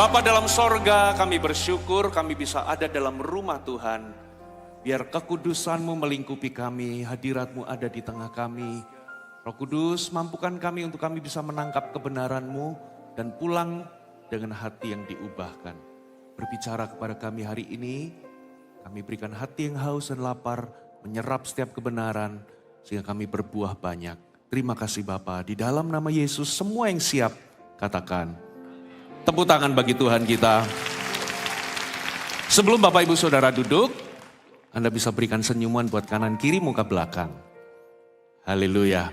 Bapa dalam sorga, kami bersyukur kami bisa ada dalam rumah Tuhan. Biar kekudusan-Mu melingkupi kami, hadirat-Mu ada di tengah kami. Roh Kudus, mampukan kami untuk kami bisa menangkap kebenaran-Mu dan pulang dengan hati yang diubahkan. Berbicara kepada kami hari ini, kami berikan hati yang haus dan lapar, menyerap setiap kebenaran, sehingga kami berbuah banyak. Terima kasih Bapa, di dalam nama Yesus semua yang siap, katakan. Tepuk tangan bagi Tuhan kita. Sebelum Bapak Ibu Saudara duduk, Anda bisa berikan senyuman buat kanan kiri muka belakang. Haleluya.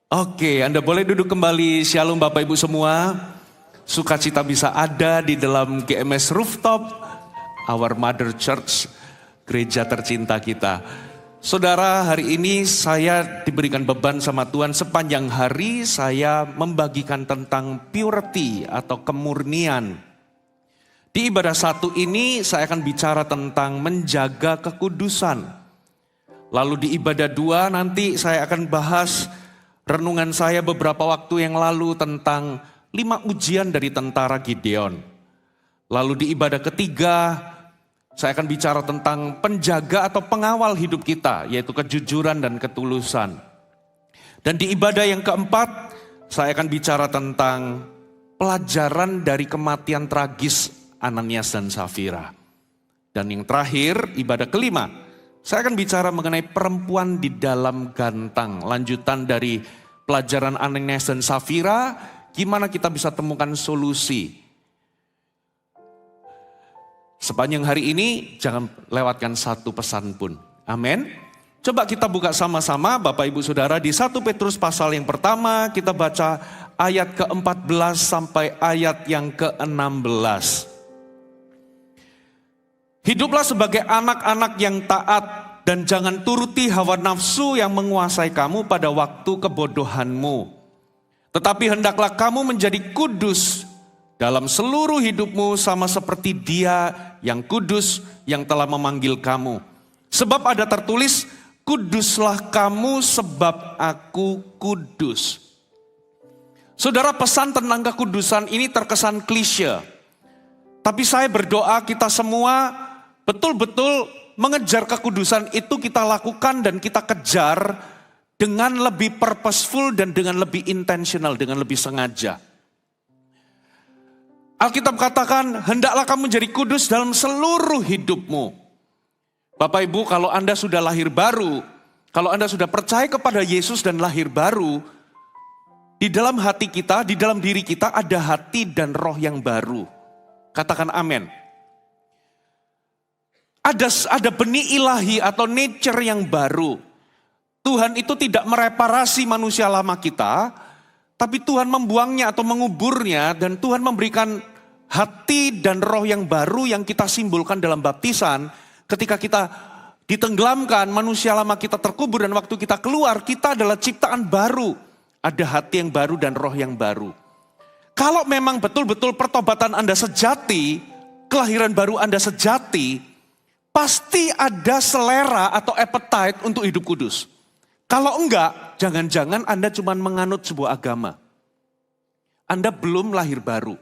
Oke, Anda boleh duduk kembali. Shalom Bapak Ibu semua. Sukacita bisa ada di dalam GMS Rooftop, Our Mother Church, gereja tercinta kita. Saudara, hari ini saya diberikan beban sama Tuhan. Sepanjang hari saya membagikan tentang purity atau kemurnian. Di ibadah satu ini saya akan bicara tentang menjaga kekudusan. Lalu di ibadah dua nanti saya akan bahas renungan saya beberapa waktu yang lalu tentang 5 ujian dari tentara Gideon. Lalu di ibadah ketiga saya akan bicara tentang penjaga atau pengawal hidup kita, yaitu kejujuran dan ketulusan. Dan di ibadah yang keempat, saya akan bicara tentang pelajaran dari kematian tragis Ananias dan Safira. Dan yang terakhir, ibadah kelima, saya akan bicara mengenai perempuan di dalam gantang. Lanjutan dari pelajaran Ananias dan Safira, gimana kita bisa temukan solusi. Sepanjang hari ini jangan lewatkan satu pesan pun. Amin. Coba kita buka sama-sama Bapak Ibu Saudara di 1 Petrus pasal yang pertama, kita baca ayat ke-14 sampai ayat yang ke-16. Hiduplah sebagai anak-anak yang taat dan jangan turuti hawa nafsu yang menguasai kamu pada waktu kebodohanmu. Tetapi hendaklah kamu menjadi kudus dalam seluruh hidupmu sama seperti Dia yang kudus yang telah memanggil kamu. Sebab ada tertulis, kuduslah kamu sebab aku kudus. Saudara, pesan tentang kekudusan ini terkesan klise. Tapi saya berdoa kita semua betul-betul mengejar kekudusan itu kita lakukan dan kita kejar dengan lebih purposeful dan dengan lebih intentional, dengan lebih sengaja. Alkitab katakan, hendaklah kamu menjadi kudus dalam seluruh hidupmu. Bapak Ibu, kalau Anda sudah lahir baru, kalau Anda sudah percaya kepada Yesus dan lahir baru, di dalam hati kita, di dalam diri kita ada hati dan roh yang baru. Katakan amin. Ada benih ilahi atau nature yang baru. Tuhan itu tidak mereparasi manusia lama kita, tapi Tuhan membuangnya atau menguburnya dan Tuhan memberikan hati dan roh yang baru yang kita simbolkan dalam baptisan. Ketika kita ditenggelamkan, manusia lama kita terkubur dan waktu kita keluar, kita adalah ciptaan baru. Ada hati yang baru dan roh yang baru. Kalau memang betul-betul pertobatan Anda sejati, kelahiran baru Anda sejati, pasti ada selera atau appetite untuk hidup kudus. Kalau enggak, jangan-jangan Anda cuma menganut sebuah agama. Anda belum lahir baru.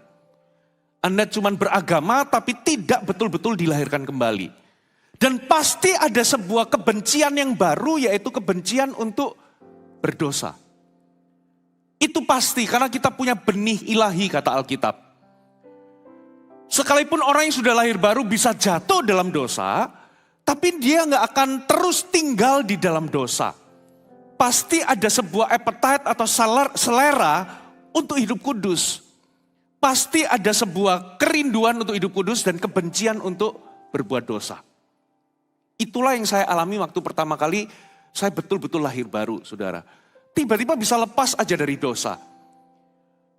Anda cuma beragama tapi tidak betul-betul dilahirkan kembali. Dan pasti ada sebuah kebencian yang baru, yaitu kebencian untuk berdosa. Itu pasti karena kita punya benih ilahi kata Alkitab. Sekalipun orang yang sudah lahir baru bisa jatuh dalam dosa, tapi dia nggak akan terus tinggal di dalam dosa. Pasti ada sebuah appetite atau selera untuk hidup kudus. Pasti ada sebuah kerinduan untuk hidup kudus dan kebencian untuk berbuat dosa. Itulah yang saya alami waktu pertama kali saya betul-betul lahir baru, saudara. Tiba-tiba bisa lepas aja dari dosa.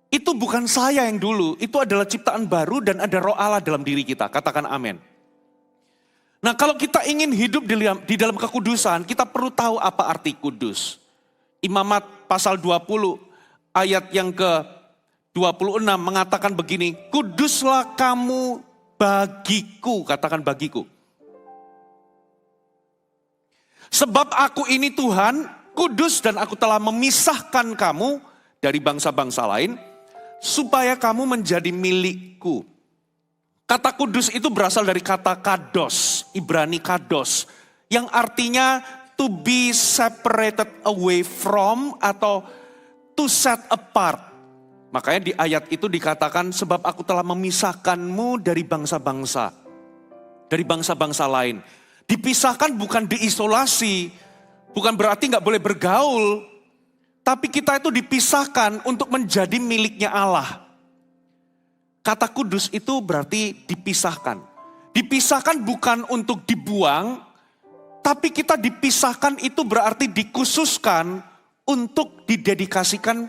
Itu bukan saya yang dulu, itu adalah ciptaan baru dan ada roh Allah dalam diri kita. Katakan amin. Nah, kalau kita ingin hidup di dalam kekudusan, kita perlu tahu apa arti kudus. Imamat pasal 20 ayat yang ke-26 mengatakan begini, kuduslah kamu bagiku, katakan bagiku. Sebab aku ini Tuhan, kudus dan aku telah memisahkan kamu dari bangsa-bangsa lain, supaya kamu menjadi milikku. Kata kudus itu berasal dari kata kados, Ibrani kados, yang artinya to be separated away from atau to set apart. Makanya di ayat itu dikatakan, sebab aku telah memisahkanmu dari bangsa-bangsa, dari bangsa-bangsa lain. Dipisahkan bukan diisolasi, bukan berarti gak boleh bergaul, tapi kita itu dipisahkan untuk menjadi miliknya Allah. Kata kudus itu berarti dipisahkan. Dipisahkan bukan untuk dibuang, tapi kita dipisahkan itu berarti dikhususkan untuk didedikasikan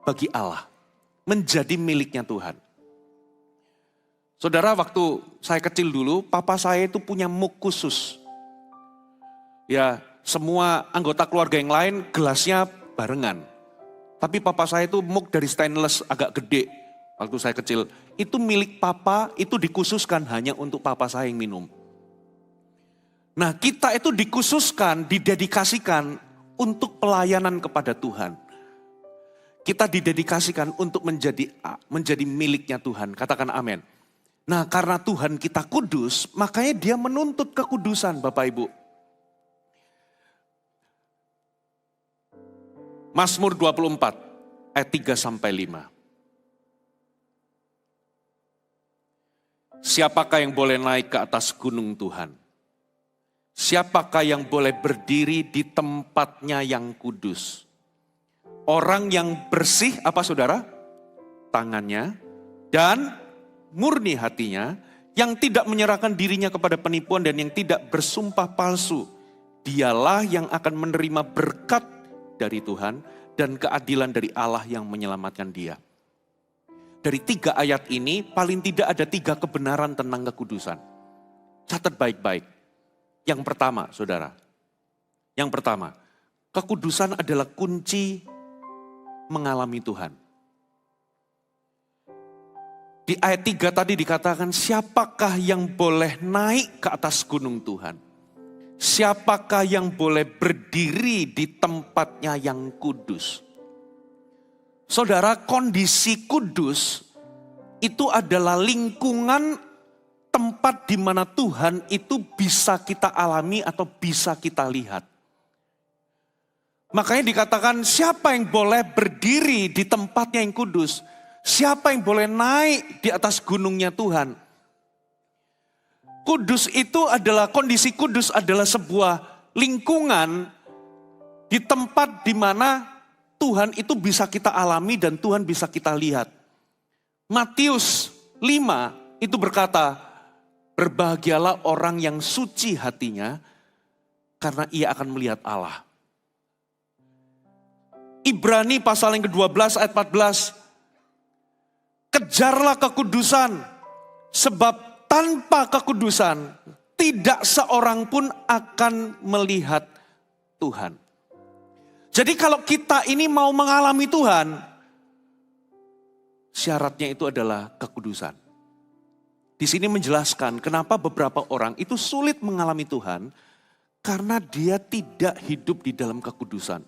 bagi Allah. Menjadi miliknya Tuhan. Saudara, waktu saya kecil dulu, papa saya itu punya mug khusus. Ya, semua anggota keluarga yang lain gelasnya barengan. Tapi papa saya itu mug dari stainless agak gede. Waktu saya kecil, itu milik papa, itu dikhususkan hanya untuk papa saya yang minum. Nah, kita itu dikhususkan, didedikasikan untuk pelayanan kepada Tuhan. Kita didedikasikan untuk menjadi miliknya Tuhan. Katakan amin. Nah, karena Tuhan kita kudus, makanya dia menuntut kekudusan, Bapak Ibu. Mazmur 24, ayat 3-5. Siapakah yang boleh naik ke atas gunung Tuhan? Siapakah yang boleh berdiri di tempatnya yang kudus? Orang yang bersih, apa saudara? Tangannya dan murni hatinya, yang tidak menyerahkan dirinya kepada penipuan dan yang tidak bersumpah palsu. Dialah yang akan menerima berkat dari Tuhan dan keadilan dari Allah yang menyelamatkan dia. Dari 3 ayat ini paling tidak ada 3 kebenaran tentang kekudusan. Catat baik-baik. Yang pertama, saudara. Yang pertama, kekudusan adalah kunci mengalami Tuhan. Di ayat 3 tadi dikatakan, siapakah yang boleh naik ke atas gunung Tuhan? Siapakah yang boleh berdiri di tempatnya yang kudus? Saudara, kondisi kudus itu adalah lingkungan tempat di mana Tuhan itu bisa kita alami atau bisa kita lihat. Makanya dikatakan siapa yang boleh berdiri di tempatnya yang kudus, siapa yang boleh naik di atas gunungnya Tuhan. Kudus itu adalah, kondisi kudus adalah sebuah lingkungan di tempat di mana Tuhan itu bisa kita alami dan Tuhan bisa kita lihat. Matius 5 itu berkata, berbahagialah orang yang suci hatinya karena ia akan melihat Allah. Ibrani pasal yang ke-12 ayat 14. Kejarlah kekudusan, sebab tanpa kekudusan tidak seorang pun akan melihat Tuhan. Jadi kalau kita ini mau mengalami Tuhan, syaratnya itu adalah kekudusan. Di sini menjelaskan kenapa beberapa orang itu sulit mengalami Tuhan, karena dia tidak hidup di dalam kekudusan.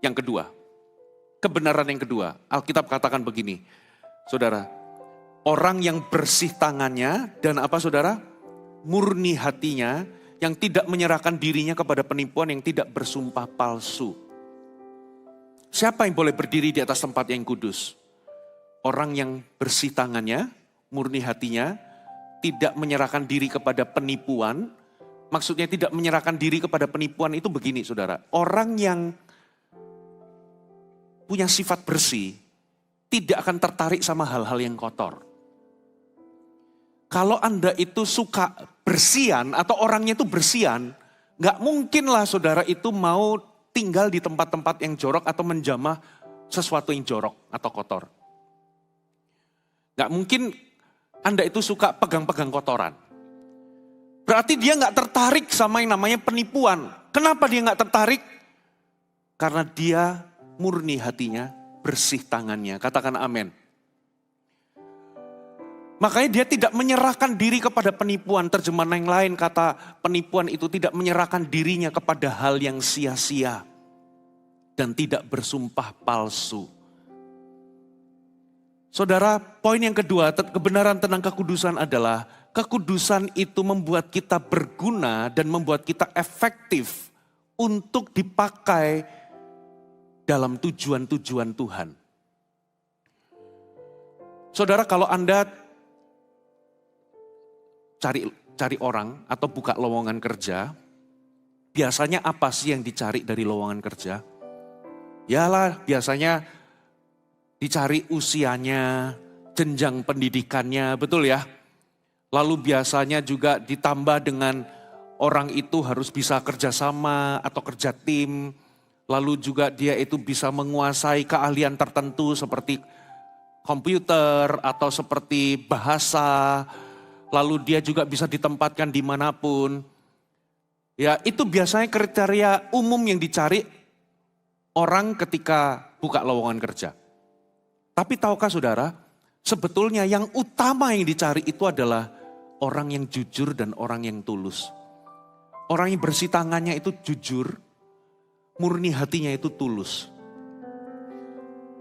Yang kedua, kebenaran yang kedua, Alkitab katakan begini, saudara, orang yang bersih tangannya dan apa saudara? Murni hatinya, yang tidak menyerahkan dirinya kepada penipuan, yang tidak bersumpah palsu. Siapa yang boleh berdiri di atas tempat yang kudus? Orang yang bersih tangannya, murni hatinya, tidak menyerahkan diri kepada penipuan. Maksudnya tidak menyerahkan diri kepada penipuan itu begini saudara. Orang yang punya sifat bersih, tidak akan tertarik sama hal-hal yang kotor. Kalau Anda itu suka bersihan atau orangnya itu bersihan, gak mungkin lah saudara itu mau tinggal di tempat-tempat yang jorok atau menjamah sesuatu yang jorok atau kotor. Gak mungkin Anda itu suka pegang-pegang kotoran. Berarti dia gak tertarik sama yang namanya penipuan. Kenapa dia gak tertarik? Karena dia murni hatinya, bersih tangannya. Katakan amin. Makanya dia tidak menyerahkan diri kepada penipuan. Terjemahan yang lain kata penipuan itu tidak menyerahkan dirinya kepada hal yang sia-sia. Dan dan tidak bersumpah palsu. Saudara, poin yang kedua, kebenaran tentang kekudusan adalah kekudusan itu membuat kita berguna dan membuat kita efektif untuk dipakai dalam tujuan-tujuan Tuhan. Saudara, kalau Anda cari orang atau buka lowongan kerja, biasanya apa sih yang dicari dari lowongan kerja? Yalah, biasanya dicari usianya, jenjang pendidikannya, betul ya? Lalu biasanya juga ditambah dengan orang itu harus bisa kerjasama atau kerja tim. Lalu juga dia itu bisa menguasai keahlian tertentu seperti komputer atau seperti bahasa. Lalu dia juga bisa ditempatkan dimanapun. Ya, itu biasanya kriteria umum yang dicari orang ketika buka lowongan kerja. Tapi tahukah saudara, sebetulnya yang utama yang dicari itu adalah orang yang jujur dan orang yang tulus. Orang yang bersih tangannya itu jujur, murni hatinya itu tulus.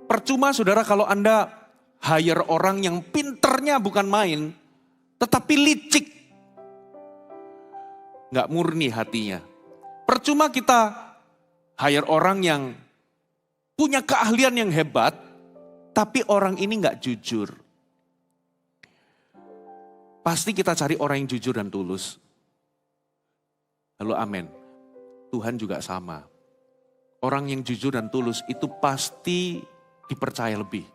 Percuma saudara kalau Anda hire orang yang pinternya bukan main, tetapi licik. Nggak murni hatinya. Percuma kita hire orang yang punya keahlian yang hebat, tapi orang ini nggak jujur. Pasti kita cari orang yang jujur dan tulus. Halo, amin. Tuhan juga sama. Orang yang jujur dan tulus itu pasti dipercaya lebih.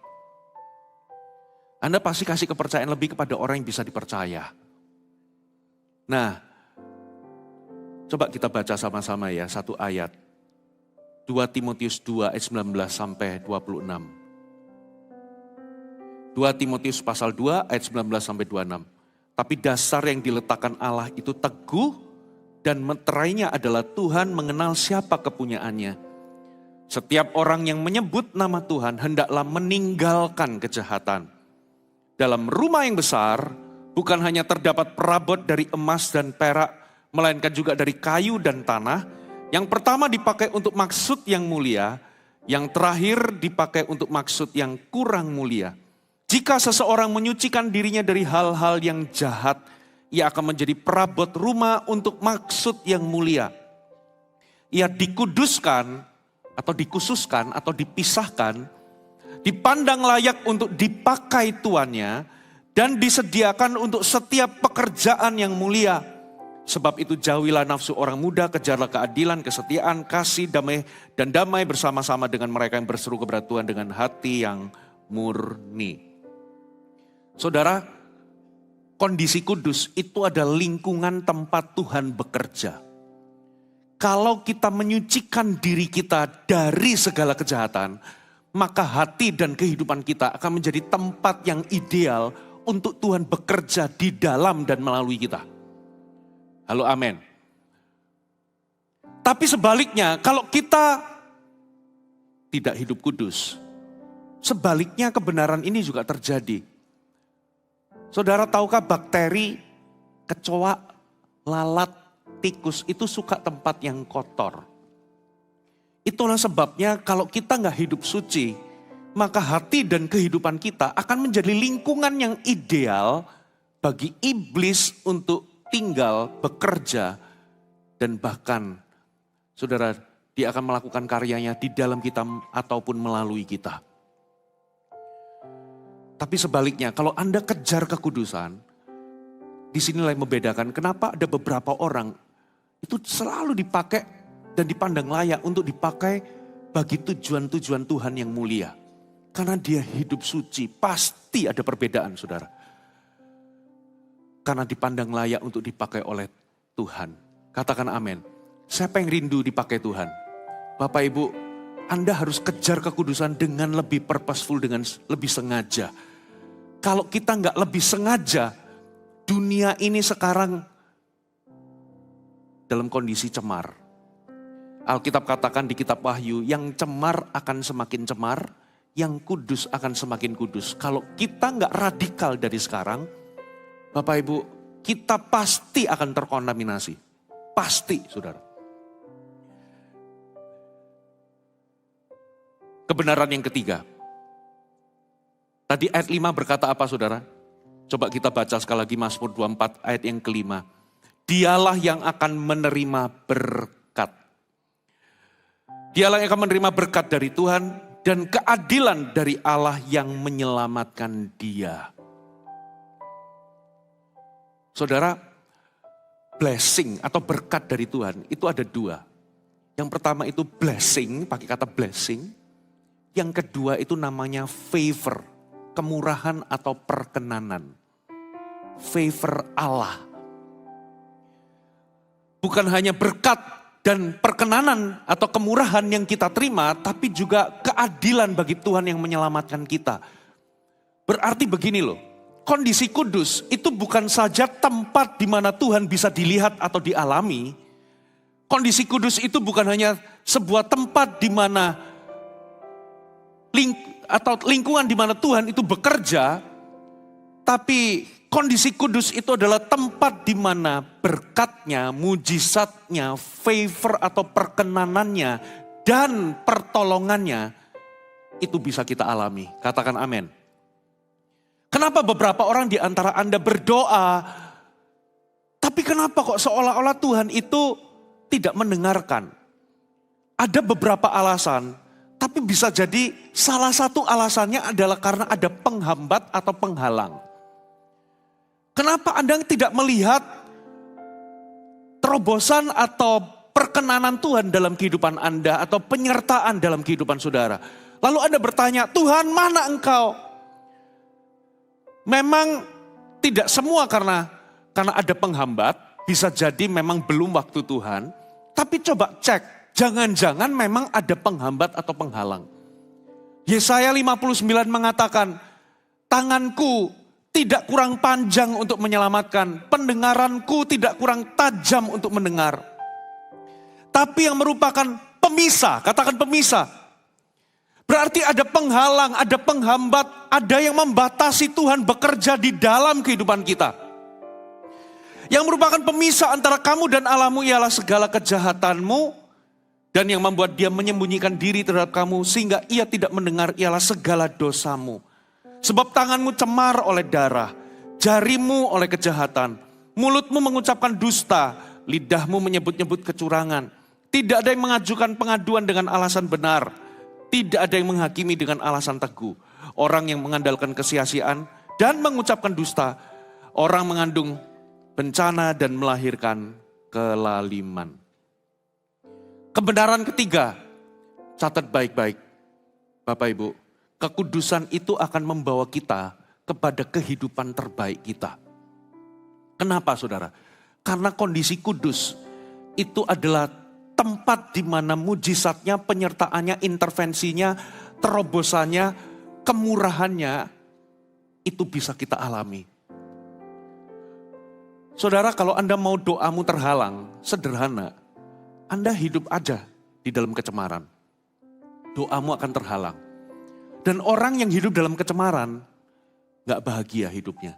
Anda pasti kasih kepercayaan lebih kepada orang yang bisa dipercaya. Nah, coba kita baca sama-sama ya satu ayat. 2 Timotius 2 ayat 19 sampai 26. 2 Timotius pasal 2 ayat 19 sampai 26. Tapi dasar yang diletakkan Allah itu teguh dan meterainya adalah Tuhan mengenal siapa kepunyaannya. Setiap orang yang menyebut nama Tuhan hendaklah meninggalkan kejahatan. Dalam rumah yang besar bukan hanya terdapat perabot dari emas dan perak, melainkan juga dari kayu dan tanah. Yang pertama dipakai untuk maksud yang mulia, yang terakhir dipakai untuk maksud yang kurang mulia. Jika seseorang menyucikan dirinya dari hal-hal yang jahat, ia akan menjadi perabot rumah untuk maksud yang mulia. Ia dikuduskan atau dikhususkan atau dipisahkan, dipandang layak untuk dipakai tuannya, dan disediakan untuk setiap pekerjaan yang mulia. Sebab itu jauhilah nafsu orang muda, kejarlah keadilan, kesetiaan, kasih, damai, dan damai bersama-sama dengan mereka yang berseru kepada Tuhan dengan hati yang murni. Saudara, kondisi kudus itu adalah lingkungan tempat Tuhan bekerja. Kalau kita menyucikan diri kita dari segala kejahatan, maka hati dan kehidupan kita akan menjadi tempat yang ideal untuk Tuhan bekerja di dalam dan melalui kita. Halo, amin. Tapi sebaliknya, kalau kita tidak hidup kudus, sebaliknya kebenaran ini juga terjadi. Saudara tahukah bakteri, kecoa, lalat, tikus itu suka tempat yang kotor. Itulah sebabnya kalau kita nggak hidup suci, maka hati dan kehidupan kita akan menjadi lingkungan yang ideal bagi iblis untuk tinggal, bekerja, dan bahkan saudara, dia akan melakukan karyanya di dalam kita ataupun melalui kita. Tapi sebaliknya, kalau Anda kejar kekudusan, disinilah yang membedakan kenapa ada beberapa orang itu selalu dipakai dan dipandang layak untuk dipakai bagi tujuan-tujuan Tuhan yang mulia. Karena dia hidup suci, pasti ada perbedaan saudara. Karena dipandang layak untuk dipakai oleh Tuhan. Katakan amin. Siapa yang rindu dipakai Tuhan? Bapak Ibu, Anda harus kejar kekudusan dengan lebih purposeful, dengan lebih sengaja. Kalau kita nggak lebih sengaja, dunia ini sekarang dalam kondisi cemar. Alkitab katakan di kitab Wahyu, yang cemar akan semakin cemar, yang kudus akan semakin kudus. Kalau kita nggak radikal dari sekarang, Bapak Ibu, kita pasti akan terkontaminasi. Pasti, saudara. Kebenaran yang ketiga. Tadi ayat 5 berkata apa saudara? Coba kita baca sekali lagi Mazmur 24 ayat yang kelima. Dialah yang akan menerima berkat. Dialah yang akan menerima berkat dari Tuhan dan keadilan dari Allah yang menyelamatkan dia. Saudara, blessing atau berkat dari Tuhan itu ada dua. Yang pertama itu blessing, pakai kata blessing. Yang kedua itu namanya favor, kemurahan atau perkenanan. Favor Allah. Bukan hanya berkat dan perkenanan atau kemurahan yang kita terima, tapi juga keadilan bagi Tuhan yang menyelamatkan kita. Berarti begini loh, kondisi kudus itu bukan saja tempat di mana Tuhan bisa dilihat atau dialami. Kondisi kudus itu bukan hanya sebuah tempat di mana atau lingkungan di mana Tuhan itu bekerja, tapi kondisi kudus itu adalah tempat di mana berkatnya, mujizatnya, favor atau perkenanannya, dan pertolongannya itu bisa kita alami. Katakan amin. Kenapa beberapa orang di antara Anda berdoa, tapi kenapa kok seolah-olah Tuhan itu tidak mendengarkan? Ada beberapa alasan, tapi bisa jadi salah satu alasannya adalah karena ada penghambat atau penghalang. Kenapa Anda tidak melihat terobosan atau perkenanan Tuhan dalam kehidupan Anda atau penyertaan dalam kehidupan saudara? Lalu Anda bertanya, Tuhan mana engkau? Memang tidak semua karena ada penghambat, bisa jadi memang belum waktu Tuhan. Tapi coba cek, jangan-jangan memang ada penghambat atau penghalang. Yesaya 59 mengatakan, tanganku tidak kurang panjang untuk menyelamatkan, pendengaranku tidak kurang tajam untuk mendengar. Tapi yang merupakan pemisah, katakan pemisah. Berarti ada penghalang, ada penghambat, ada yang membatasi Tuhan bekerja di dalam kehidupan kita. Yang merupakan pemisah antara kamu dan Allahmu ialah segala kejahatanmu, dan yang membuat dia menyembunyikan diri terhadap kamu sehingga ia tidak mendengar ialah segala dosamu. Sebab tanganmu cemar oleh darah, jarimu oleh kejahatan, mulutmu mengucapkan dusta, lidahmu menyebut-nyebut kecurangan. Tidak ada yang mengajukan pengaduan dengan alasan benar, tidak ada yang menghakimi dengan alasan teguh. Orang yang mengandalkan kesia-siaan dan mengucapkan dusta, orang mengandung bencana dan melahirkan kelaliman. Kebenaran ketiga, catat baik-baik Bapak Ibu. Kekudusan itu akan membawa kita kepada kehidupan terbaik kita. Kenapa saudara? Karena kondisi kudus itu adalah tempat di mana mujizatnya, penyertaannya, intervensinya, terobosannya, kemurahannya itu bisa kita alami. Saudara, kalau Anda mau doamu terhalang, sederhana. Anda hidup aja di dalam kecemaran. Doamu akan terhalang. Dan orang yang hidup dalam kecemaran, gak bahagia hidupnya.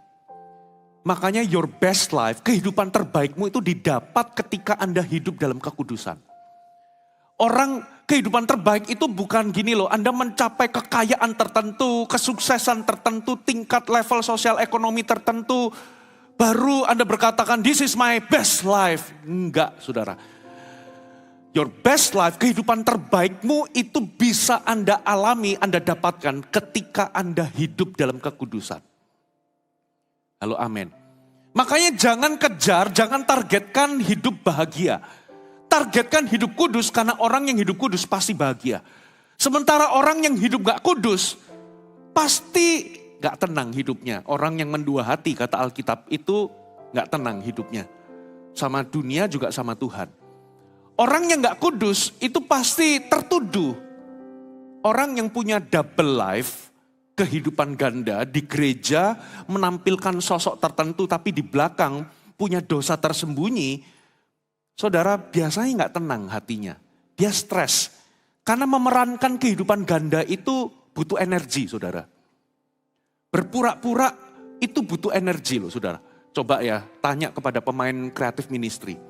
Makanya your best life, kehidupan terbaikmu itu didapat ketika Anda hidup dalam kekudusan. Orang kehidupan terbaik itu bukan gini loh, Anda mencapai kekayaan tertentu, kesuksesan tertentu, tingkat level sosial ekonomi tertentu, baru Anda berkatakan, this is my best life. Enggak saudara. Your best life, kehidupan terbaikmu itu bisa Anda alami, Anda dapatkan ketika Anda hidup dalam kekudusan. Halo amin. Makanya jangan kejar, jangan targetkan hidup bahagia. Targetkan hidup kudus karena orang yang hidup kudus pasti bahagia. Sementara orang yang hidup gak kudus pasti gak tenang hidupnya. Orang yang mendua hati kata Alkitab itu gak tenang hidupnya. Sama dunia juga sama Tuhan. Orang yang gak kudus itu pasti tertuduh. Orang yang punya double life, kehidupan ganda di gereja menampilkan sosok tertentu tapi di belakang punya dosa tersembunyi. Saudara biasanya gak tenang hatinya. Dia stres. Karena memerankan kehidupan ganda itu butuh energi saudara. Berpura-pura itu butuh energi loh saudara. Coba ya tanya kepada pemain kreatif ministry.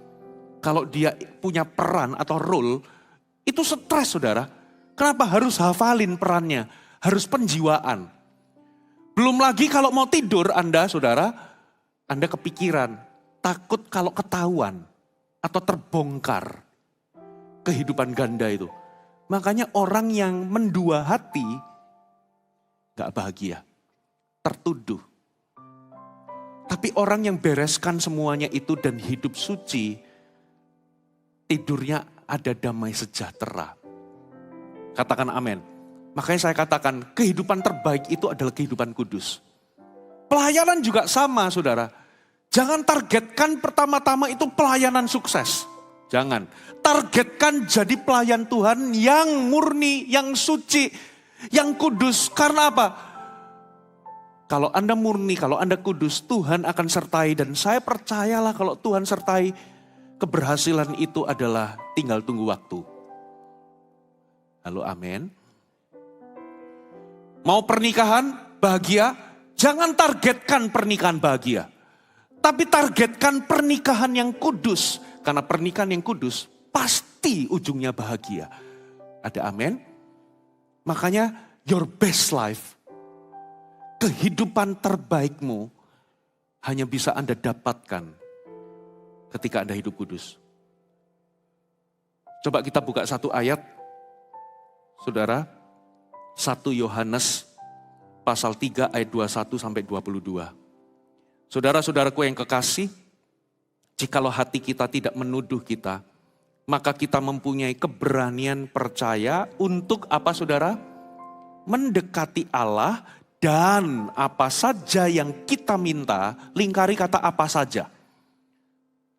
Kalau dia punya peran atau role, itu stres saudara. Kenapa harus hafalin perannya? Harus penjiwaan. Belum lagi kalau mau tidur Anda, saudara, Anda kepikiran, takut kalau ketahuan atau terbongkar kehidupan ganda itu. Makanya orang yang mendua hati gak bahagia, tertuduh. Tapi orang yang bereskan semuanya itu dan hidup suci, tidurnya ada damai sejahtera. Katakan amin. Makanya saya katakan kehidupan terbaik itu adalah kehidupan kudus. Pelayanan juga sama saudara. Jangan targetkan pertama-tama itu pelayanan sukses. Jangan. Targetkan jadi pelayan Tuhan yang murni, yang suci, yang kudus. Karena apa? Kalau Anda murni, kalau Anda kudus, Tuhan akan sertai. Dan saya percayalah kalau Tuhan sertai, keberhasilan itu adalah tinggal tunggu waktu. Halo, amin. Mau pernikahan bahagia? Jangan targetkan pernikahan bahagia. Tapi targetkan pernikahan yang kudus. Karena pernikahan yang kudus pasti ujungnya bahagia. Ada amin? Makanya your best life, kehidupan terbaikmu hanya bisa Anda dapatkan ketika Anda hidup kudus. Coba kita buka satu ayat. Saudara, 1 Yohanes pasal 3 ayat 21 sampai 22. Saudara-saudaraku yang kekasih, jikalau hati kita tidak menuduh kita, maka kita mempunyai keberanian percaya untuk apa saudara? Mendekati Allah dan apa saja yang kita minta, lingkari kata apa saja.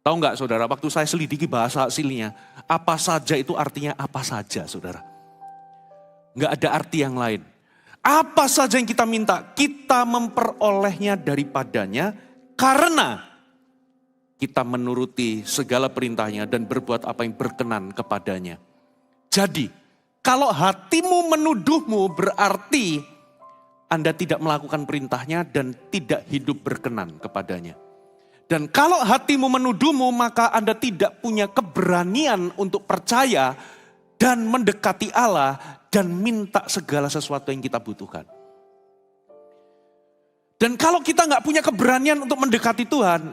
Tahu nggak saudara, waktu saya selidiki bahasa aslinya, apa saja itu artinya apa saja saudara. Nggak ada arti yang lain. Apa saja yang kita minta, kita memperolehnya daripadanya karena kita menuruti segala perintahnya dan berbuat apa yang berkenan kepadanya. Jadi, kalau hatimu menuduhmu berarti Anda tidak melakukan perintahnya dan tidak hidup berkenan kepadanya. Dan kalau hatimu menuduhmu maka Anda tidak punya keberanian untuk percaya dan mendekati Allah dan minta segala sesuatu yang kita butuhkan. Dan kalau kita nggak punya keberanian untuk mendekati Tuhan,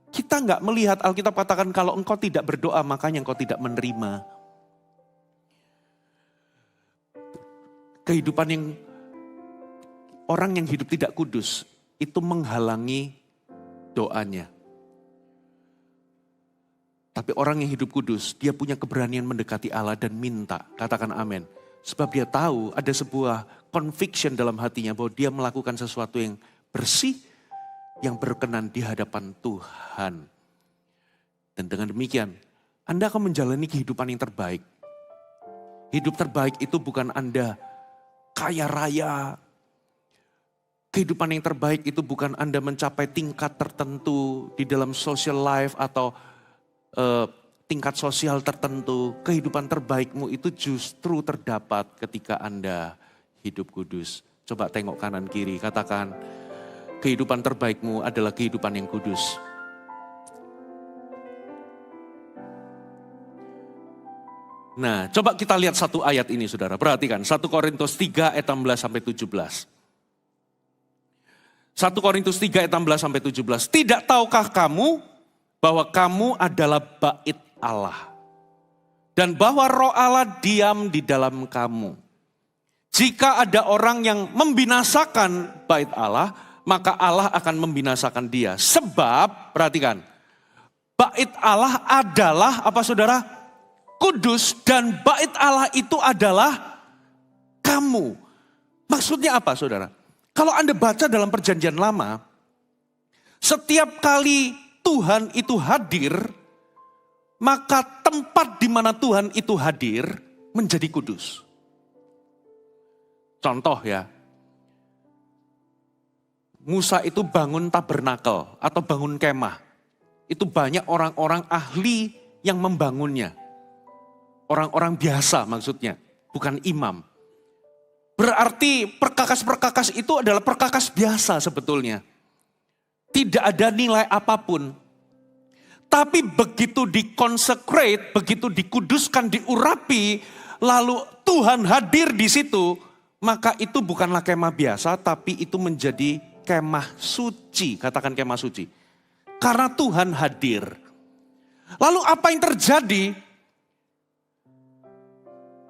kita nggak melihat, Alkitab katakan kalau engkau tidak berdoa makanya engkau tidak menerima. Kehidupan yang orang yang hidup tidak kudus itu menghalangi doanya. Tapi orang yang hidup kudus, dia punya keberanian mendekati Allah dan minta. Katakan amin. Sebab dia tahu ada sebuah conviction dalam hatinya bahwa dia melakukan sesuatu yang bersih, yang berkenan di hadapan Tuhan. Dan dengan demikian, Anda akan menjalani kehidupan yang terbaik. Hidup terbaik itu bukan Anda kaya raya. Kehidupan yang terbaik itu bukan Anda mencapai tingkat tertentu di dalam social life atau tingkat sosial tertentu. Kehidupan terbaikmu itu justru terdapat ketika Anda hidup kudus. Coba tengok kanan kiri, katakan kehidupan terbaikmu adalah kehidupan yang kudus. Nah, coba kita lihat satu ayat ini saudara. Perhatikan, 1 Korintus 3 ayat 16 sampai 17. 1 Korintus 3 ayat 16 sampai 17. Tidak tahukah kamu bahwa kamu adalah bait Allah dan bahwa Roh Allah diam di dalam kamu. Jika ada orang yang membinasakan bait Allah, maka Allah akan membinasakan dia. Sebab, perhatikan, bait Allah adalah apa saudara? Kudus, dan bait Allah itu adalah kamu. Maksudnya apa saudara? Kalau Anda baca dalam perjanjian lama, setiap kali Tuhan itu hadir, maka tempat di mana Tuhan itu hadir menjadi kudus. Contoh ya, Musa itu bangun tabernakel atau bangun kemah. Itu banyak orang-orang ahli yang membangunnya. Orang-orang biasa maksudnya, bukan imam. Berarti perkakas-perkakas itu adalah perkakas biasa sebetulnya. Tidak ada nilai apapun. Tapi begitu dikonsecrate, begitu dikuduskan, diurapi, lalu Tuhan hadir di situ, maka itu bukanlah kemah biasa, tapi itu menjadi kemah suci. Katakan kemah suci. Karena Tuhan hadir. Lalu apa yang terjadi?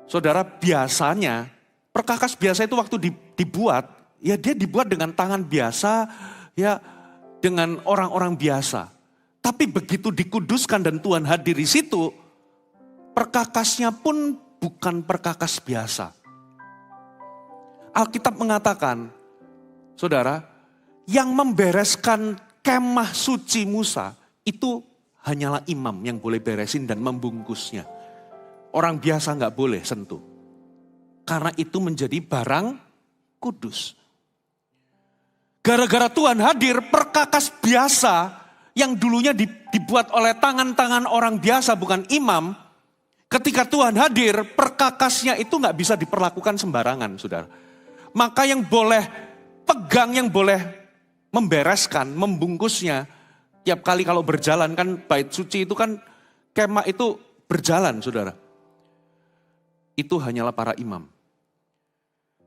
Saudara, biasanya perkakas biasa itu waktu dibuat, ya dia dibuat dengan tangan biasa, ya dengan orang-orang biasa. Tapi begitu dikuduskan dan Tuhan hadir di situ, perkakasnya pun bukan perkakas biasa. Alkitab mengatakan, saudara, yang membereskan kemah suci Musa itu hanyalah imam yang boleh beresin dan membungkusnya. Orang biasa nggak boleh sentuh. Karena itu menjadi barang kudus. Gara-gara Tuhan hadir, perkakas biasa yang dulunya dibuat oleh tangan-tangan orang biasa bukan imam. Ketika Tuhan hadir, perkakasnya itu nggak bisa diperlakukan sembarangan, saudara. Maka yang boleh pegang, yang boleh membereskan, membungkusnya. Tiap kali kalau berjalan kan bait suci itu kan kemah itu berjalan, saudara. Itu hanyalah para imam.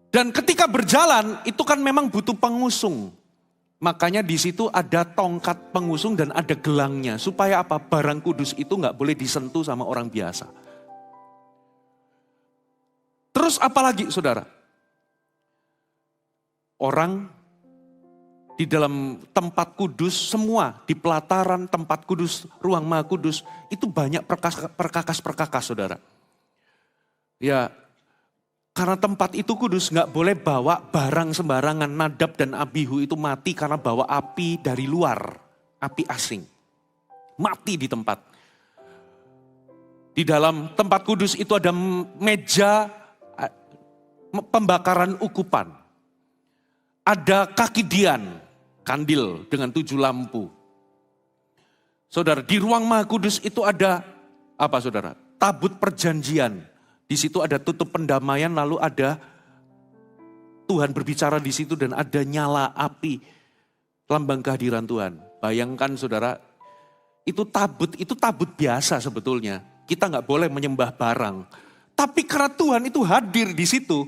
Dan ketika berjalan itu kan memang butuh pengusung. Makanya di situ ada tongkat pengusung dan ada gelangnya. Supaya apa? Barang kudus itu nggak boleh disentuh sama orang biasa. Terus apalagi saudara? Orang di dalam tempat kudus semua, di pelataran tempat kudus, ruang maha kudus, itu banyak perkakas-perkakas saudara. Ya, karena tempat itu kudus nggak boleh bawa barang sembarangan. Nadab dan Abihu itu mati karena bawa api dari luar, api asing. Mati di tempat. Di dalam tempat kudus itu ada meja pembakaran ukupan. Ada kaki dian, kandil dengan 7 lampu. Saudara, di ruang maha kudus itu ada apa saudara? Tabut perjanjian. Di situ ada tutup pendamaian, lalu ada Tuhan berbicara di situ dan ada nyala api, lambang kehadiran Tuhan. Bayangkan saudara, itu tabut biasa sebetulnya. Kita nggak boleh menyembah barang. Tapi karena Tuhan itu hadir di situ,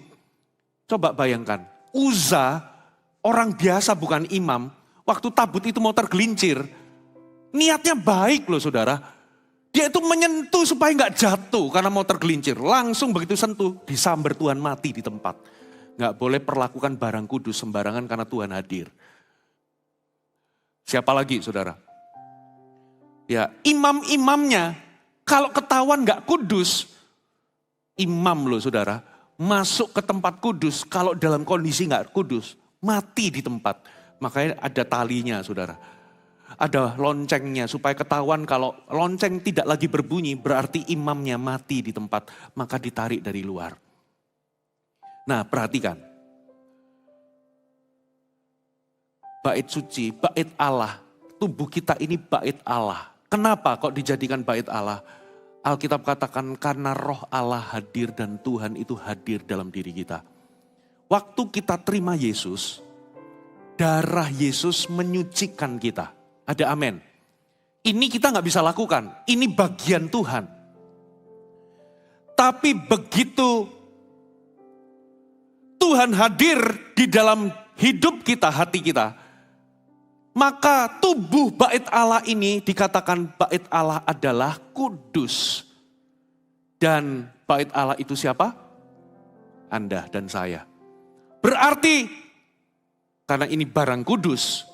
coba bayangkan, Uza, orang biasa bukan imam, waktu tabut itu mau tergelincir, niatnya baik loh saudara. Dia itu menyentuh supaya nggak jatuh karena mau tergelincir. Langsung begitu sentuh, disambar Tuhan mati di tempat. Nggak boleh perlakukan barang kudus sembarangan karena Tuhan hadir. Siapa lagi saudara? Ya, imam-imamnya kalau ketahuan nggak kudus, imam loh saudara, masuk ke tempat kudus kalau dalam kondisi nggak kudus, mati di tempat. Makanya ada talinya saudara. Ada loncengnya supaya ketahuan kalau lonceng tidak lagi berbunyi berarti imamnya mati di tempat, maka ditarik dari luar. Nah perhatikan, bait suci, bait Allah, tubuh kita ini bait Allah. Kenapa kok dijadikan bait Allah? Alkitab katakan karena roh Allah hadir dan Tuhan itu hadir dalam diri kita. Waktu kita terima Yesus, darah Yesus menyucikan kita. Ada amin. Ini kita nggak bisa lakukan. Ini bagian Tuhan. Tapi begitu Tuhan hadir di dalam hidup kita, hati kita, maka tubuh bait Allah ini dikatakan bait Allah adalah kudus. Dan bait Allah itu siapa? Anda dan saya. Berarti karena ini barang kudus,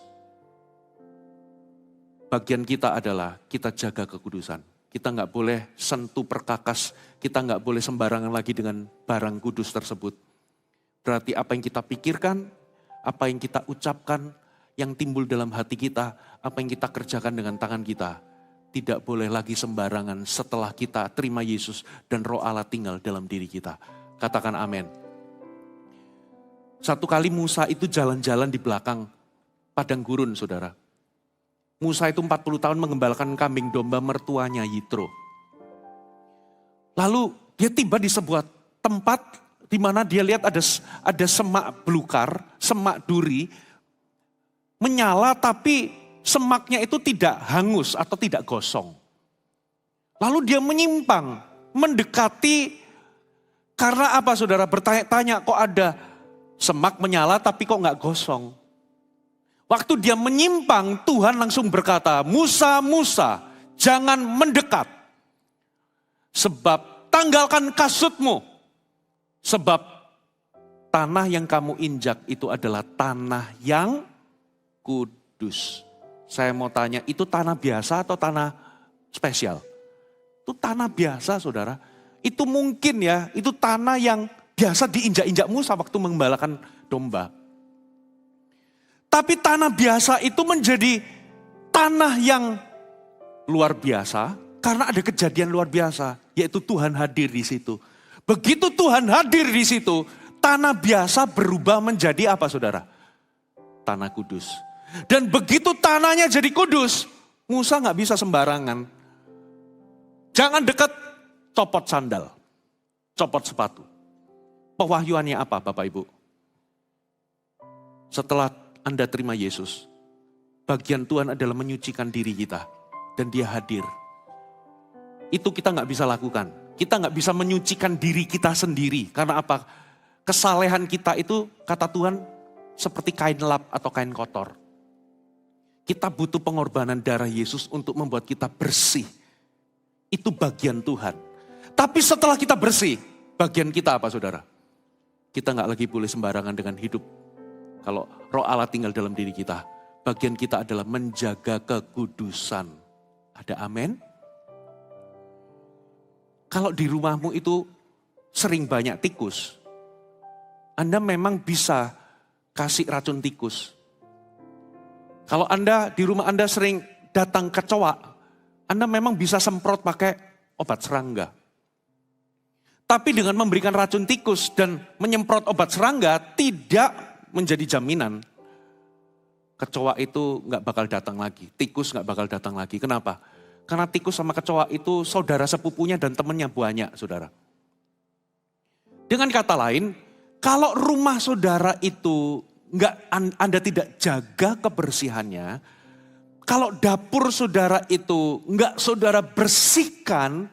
bagian kita adalah kita jaga kekudusan. Kita nggak boleh sentuh perkakas, kita nggak boleh sembarangan lagi dengan barang kudus tersebut. Berarti apa yang kita pikirkan, apa yang kita ucapkan, yang timbul dalam hati kita, apa yang kita kerjakan dengan tangan kita, tidak boleh lagi sembarangan setelah kita terima Yesus dan Roh Allah tinggal dalam diri kita. Katakan amin. Satu kali Musa itu jalan-jalan di belakang padang gurun saudara. Musa itu 40 tahun mengembalakan kambing domba mertuanya Yitro. Lalu dia tiba di sebuah tempat di mana dia lihat ada semak belukar, semak duri, menyala tapi semaknya itu tidak hangus atau tidak gosong. Lalu dia menyimpang, mendekati Karena apa saudara? Bertanya-tanya kok ada semak menyala tapi kok nggak gosong. Waktu dia menyimpang, Tuhan langsung berkata, Musa, Musa, jangan mendekat. Sebab tanggalkan kasutmu. Sebab tanah yang kamu injak itu adalah tanah yang kudus. Saya mau tanya, itu tanah biasa atau tanah spesial? Itu tanah biasa saudara. Itu mungkin ya, itu tanah yang biasa diinjak-injak Musa waktu mengembalakan domba. Tapi tanah biasa itu menjadi tanah yang luar biasa karena ada kejadian luar biasa, yaitu Tuhan hadir di situ. Begitu Tuhan hadir di situ, tanah biasa berubah menjadi apa saudara? Tanah kudus. Dan begitu tanahnya jadi kudus, Musa nggak bisa sembarangan. Jangan dekat, copot sandal, copot sepatu. Pewahyuannya apa Bapak Ibu? Setelah Anda terima Yesus, bagian Tuhan adalah menyucikan diri kita. Dan dia hadir. Itu kita nggak bisa lakukan. Kita nggak bisa menyucikan diri kita sendiri. Karena apa? Kesalehan kita itu, kata Tuhan, seperti kain lap atau kain kotor. Kita butuh pengorbanan darah Yesus untuk membuat kita bersih. Itu bagian Tuhan. Tapi setelah kita bersih, bagian kita apa saudara? Kita nggak lagi boleh sembarangan dengan hidup. Kalau Roh Allah tinggal dalam diri kita, bagian kita adalah menjaga kekudusan. Ada amin? Kalau di rumahmu itu sering banyak tikus, Anda memang bisa kasih racun tikus. Kalau Anda di rumah Anda sering datang kecoa, Anda memang bisa semprot pakai obat serangga. Tapi dengan memberikan racun tikus dan menyemprot obat serangga tidak menjadi jaminan kecoa itu nggak bakal datang lagi, tikus nggak bakal datang lagi. Kenapa? Karena tikus sama kecoa itu saudara sepupunya dan temannya banyak, saudara. Dengan kata lain, kalau rumah saudara itu Anda tidak jaga kebersihannya, kalau dapur saudara itu nggak saudara bersihkan,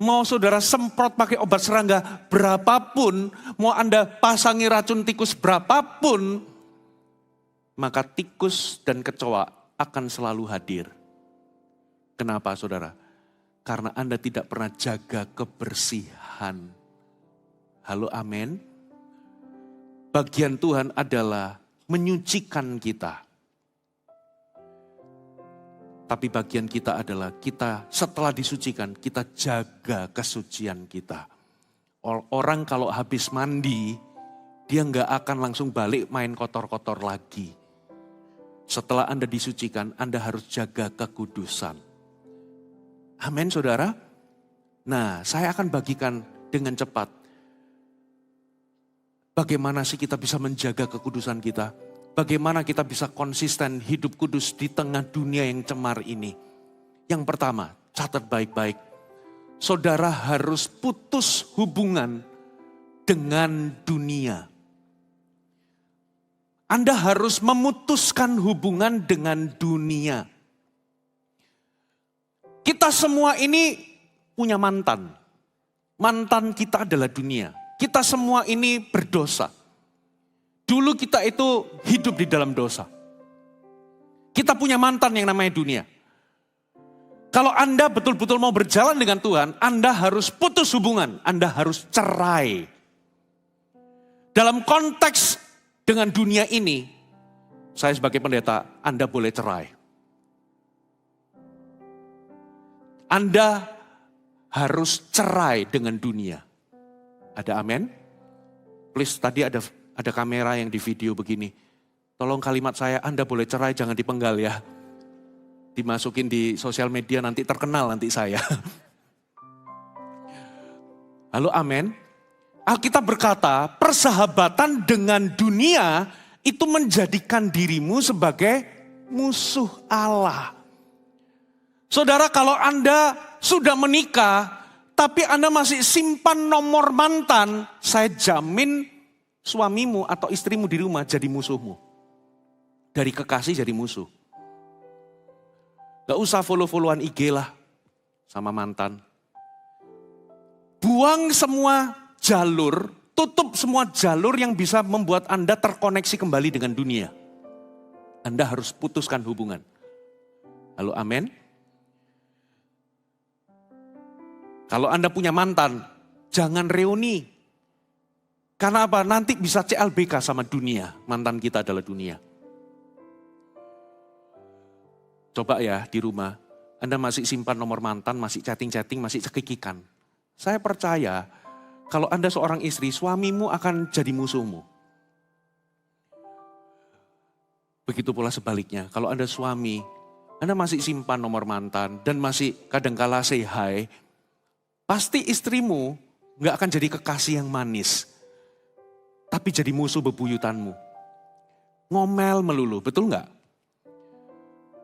mau saudara semprot pakai obat serangga berapapun, mau Anda pasangi racun tikus berapapun, maka tikus dan kecoa akan selalu hadir. Kenapa saudara? Karena Anda tidak pernah jaga kebersihan. Halo amin. Bagian Tuhan adalah menyucikan kita. Tapi bagian kita adalah kita setelah disucikan, kita jaga kesucian kita. Orang kalau habis mandi, dia nggak akan langsung balik main kotor-kotor lagi. Setelah Anda disucikan, Anda harus jaga kekudusan. Amin saudara. Nah, saya akan bagikan dengan cepat. Bagaimana sih kita bisa menjaga kekudusan kita? Bagaimana kita bisa konsisten hidup kudus di tengah dunia yang cemar ini? Yang pertama, catat baik-baik. Saudara harus putus hubungan dengan dunia. Anda harus memutuskan hubungan dengan dunia. Kita semua ini punya mantan. Mantan kita adalah dunia. Kita semua ini berdosa. Dulu kita itu hidup di dalam dosa. Kita punya mantan yang namanya dunia. Kalau Anda betul-betul mau berjalan dengan Tuhan, Anda harus putus hubungan. Anda harus cerai. Dalam konteks dengan dunia ini, saya sebagai pendeta, Anda boleh cerai. Anda harus cerai dengan dunia. Ada amin? Please, tadi ada kamera yang di video begini. Tolong kalimat saya, Anda boleh cerai, jangan dipenggal ya. Dimasukin di sosial media, nanti terkenal nanti saya. Halo amin? Alkitab berkata, persahabatan dengan dunia itu menjadikan dirimu sebagai musuh Allah. Saudara, kalau Anda sudah menikah, tapi Anda masih simpan nomor mantan, saya jamin suamimu atau istrimu di rumah jadi musuhmu. Dari kekasih jadi musuh. Gak usah follow-followan IG lah sama mantan. Buang semua jalur, tutup semua jalur yang bisa membuat Anda terkoneksi kembali dengan dunia. Anda harus putuskan hubungan. Halo, amin. Kalau Anda punya mantan, jangan reuni. Karena apa? Nanti bisa CLBK sama dunia. Mantan kita adalah dunia. Coba ya di rumah, Anda masih simpan nomor mantan, masih chatting-chatting, masih cekikikan. Saya percaya kalau Anda seorang istri, suamimu akan jadi musuhmu. Begitu pula sebaliknya, kalau Anda suami, Anda masih simpan nomor mantan dan masih kadangkala say hi, pasti istrimu gak akan jadi kekasih yang manis, tapi jadi musuh bebuyutanmu. Ngomel melulu, betul gak?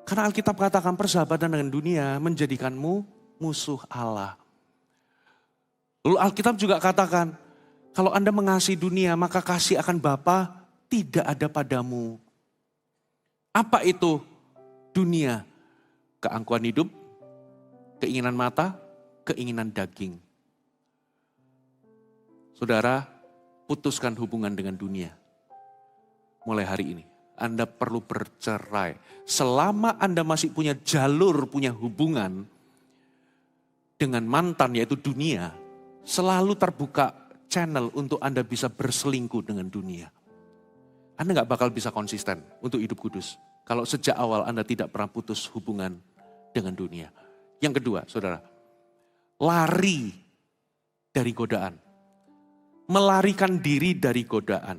Karena Alkitab katakan persahabatan dengan dunia menjadikanmu musuh Allah. Lalu Alkitab juga katakan, kalau Anda mengasihi dunia, maka kasih akan Bapa tidak ada padamu. Apa itu dunia? Keangkuhan hidup, keinginan mata, keinginan daging. Saudara, putuskan hubungan dengan dunia. Mulai hari ini, Anda perlu bercerai. Selama Anda masih punya jalur, punya hubungan dengan mantan yaitu dunia, selalu terbuka channel untuk Anda bisa berselingkuh dengan dunia. Anda gak bakal bisa konsisten untuk hidup kudus. Kalau sejak awal Anda tidak pernah putus hubungan dengan dunia. Yang kedua, saudara, lari dari godaan. Melarikan diri dari godaan.